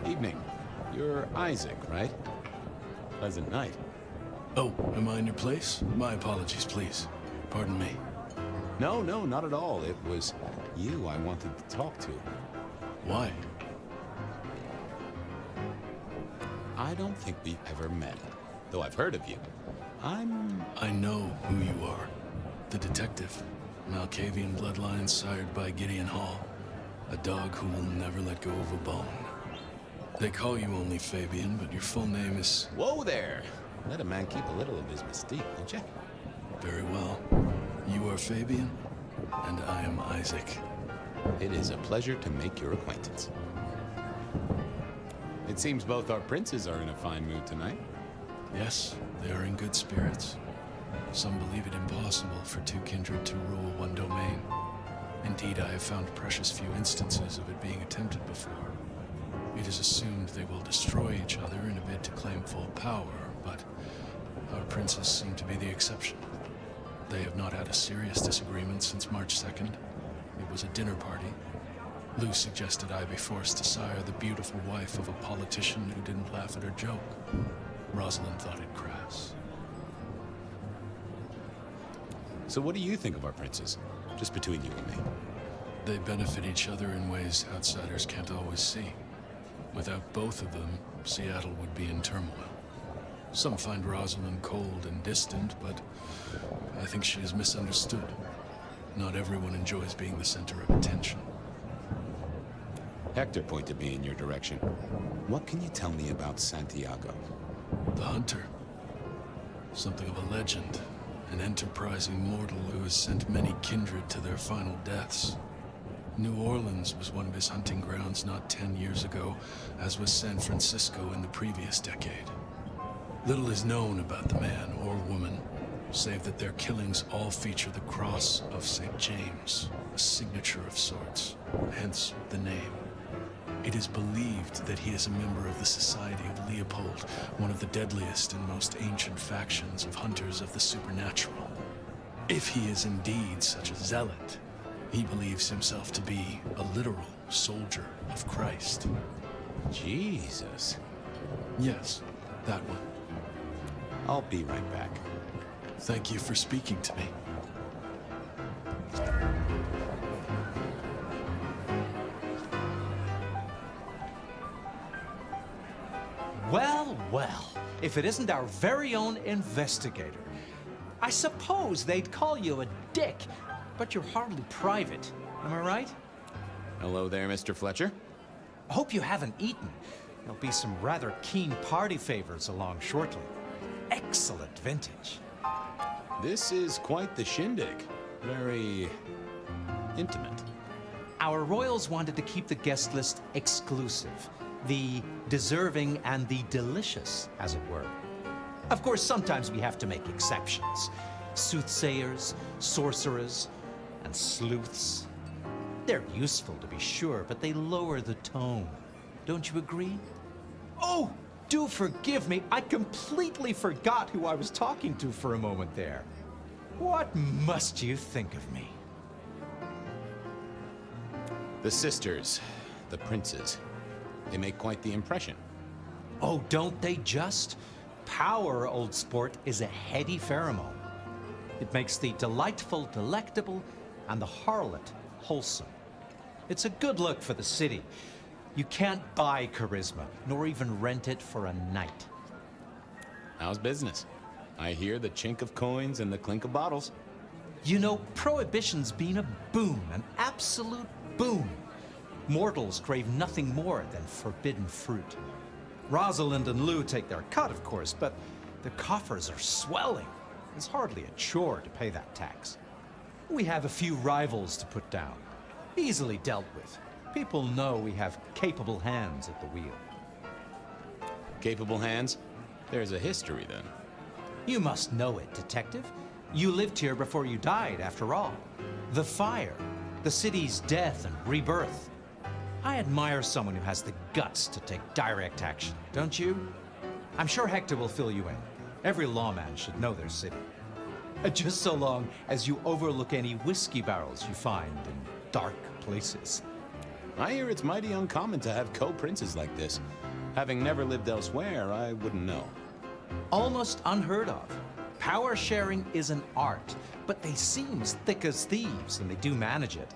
Evening. You're Isaac, right? Pleasant night. Oh, am I in your place? My apologies, please. Pardon me. No, not at all. It was you I wanted to talk to. Why? I don't think we've ever met, though I've heard of you. I know who you are. The detective. Malkavian bloodlines sired by Gideon Hall. A dog who will never let go of a bone. They call you only Fabien, but your full name is... Whoa there! Let a man keep a little of his mystique, won't you? Very well. You are Fabien, and I am Isaac. It is a pleasure to make your acquaintance. It seems both our princes are in a fine mood tonight. Yes, they are in good spirits. Some believe it impossible for two kindred to rule one domain. Indeed, I have found precious few instances of it being attempted before. It is assumed they will destroy each other in a bid to claim full power, but our princes seem to be the exception. They have not had a serious disagreement since March 2nd. It was a dinner party. Lou suggested I be forced to sire the beautiful wife of a politician who didn't laugh at her joke. Rosalind thought it crass. So what do you think of our princes? Just between you and me. They benefit each other in ways outsiders can't always see. Without both of them, Seattle would be in turmoil. Some find Rosalind cold and distant, but I think she is misunderstood. Not everyone enjoys being the center of attention. Hector pointed me in your direction. What can you tell me about Santiago? The Hunter. Something of a legend. An enterprising mortal who has sent many kindred to their final deaths. New Orleans was one of his hunting grounds not 10 years ago, as was San Francisco in the previous decade. Little is known about the man or woman, save that their killings all feature the cross of St. James, a signature of sorts, hence the name. It is believed that he is a member of the Society of Leopold, one of the deadliest and most ancient factions of hunters of the supernatural. If he is indeed such a zealot, he believes himself to be a literal soldier of Christ. Jesus. Yes, that one. I'll be right back. Thank you for speaking to me. Well, well, if it isn't our very own investigator. I suppose they'd call you a dick, but you're hardly private. Am I right? Hello there, Mr. Fletcher. Hope you haven't eaten. There'll be some rather keen party favors along shortly. Excellent vintage. This is quite the shindig. Very intimate. Our royals wanted to keep the guest list exclusive. The deserving and the delicious, as it were. Of course, sometimes we have to make exceptions. Soothsayers, sorcerers, and sleuths. They're useful, to be sure, but they lower the tone. Don't you agree? Oh, do forgive me. I completely forgot who I was talking to for a moment there. What must you think of me? The sisters, the princes, they make quite the impression. Oh, don't they just? Power, old sport, is a heady pheromone. It makes the delightful delectable and the harlot wholesome. It's a good look for the city. You can't buy charisma, nor even rent it for a night. How's business? I hear the chink of coins and the clink of bottles. You know, Prohibition's been a boon, an absolute boon. Mortals crave nothing more than forbidden fruit. Rosalind and Lou take their cut, of course, but the coffers are swelling. It's hardly a chore to pay that tax. We have a few rivals to put down. Easily dealt with. People know we have capable hands at the wheel. Capable hands? There's a history, then. You must know it, detective. You lived here before you died, after all. The fire, the city's death and rebirth. I admire someone who has the guts to take direct action, don't you? I'm sure Hector will fill you in. Every lawman should know their city. Just so long as you overlook any whiskey barrels you find in dark places. I hear it's mighty uncommon to have co-princes like this. Having never lived elsewhere, I wouldn't know. Almost unheard of. Power sharing is an art, but they seem as thick as thieves, and they do manage it.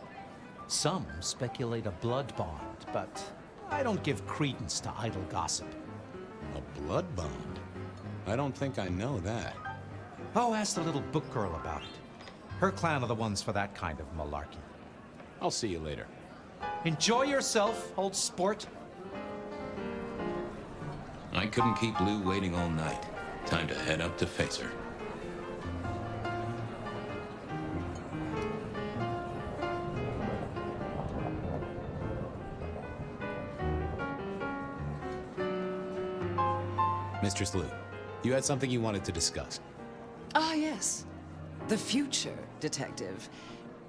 Some speculate a blood bond, but I don't give credence to idle gossip. A blood bond? I don't think I know that. Oh, ask the little book girl about it. Her clan are the ones for that kind of malarkey. I'll see you later. Enjoy yourself, old sport. I couldn't keep Lou waiting all night. Time to head up to face her. Mistress Lou, you had something you wanted to discuss. Ah, yes. The future, detective.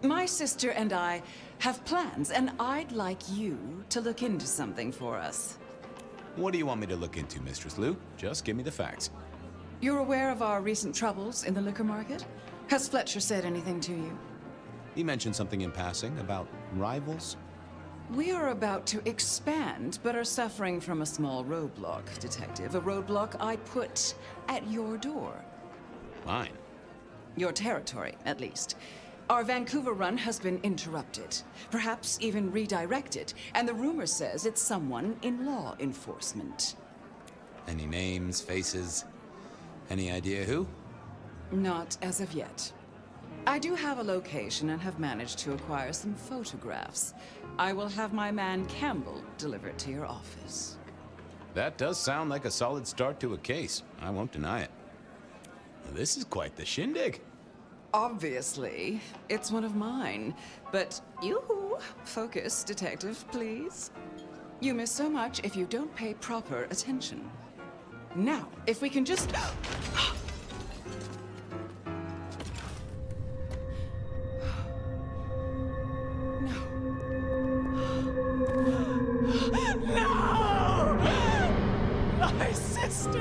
My sister and I have plans, and I'd like you to look into something for us. What do you want me to look into, Mistress Lou? Just give me the facts. You're aware of our recent troubles in the liquor market? Has Fletcher said anything to you? He mentioned something in passing about rivals. We are about to expand, but are suffering from a small roadblock, detective. A roadblock I put at your door. Mine? Your territory, at least. Our Vancouver run has been interrupted, perhaps even redirected, and the rumor says it's someone in law enforcement. Any names, faces? Any idea who? Not as of yet. I do have a location and have managed to acquire some photographs. I will have my man Campbell deliver it to your office. That does sound like a solid start to a case. I won't deny it. This is quite the shindig. Obviously, it's one of mine. But yoo-hoo, focus, detective, please. You miss so much if you don't pay proper attention. Now, if we can just... No! My sister!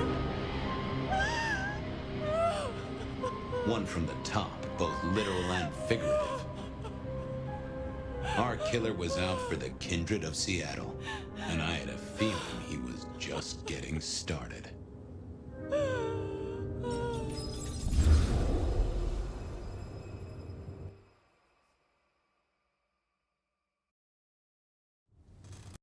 One from the top, both literal and figurative. Our killer was out for the kindred of Seattle, and I had a feeling he was just getting started.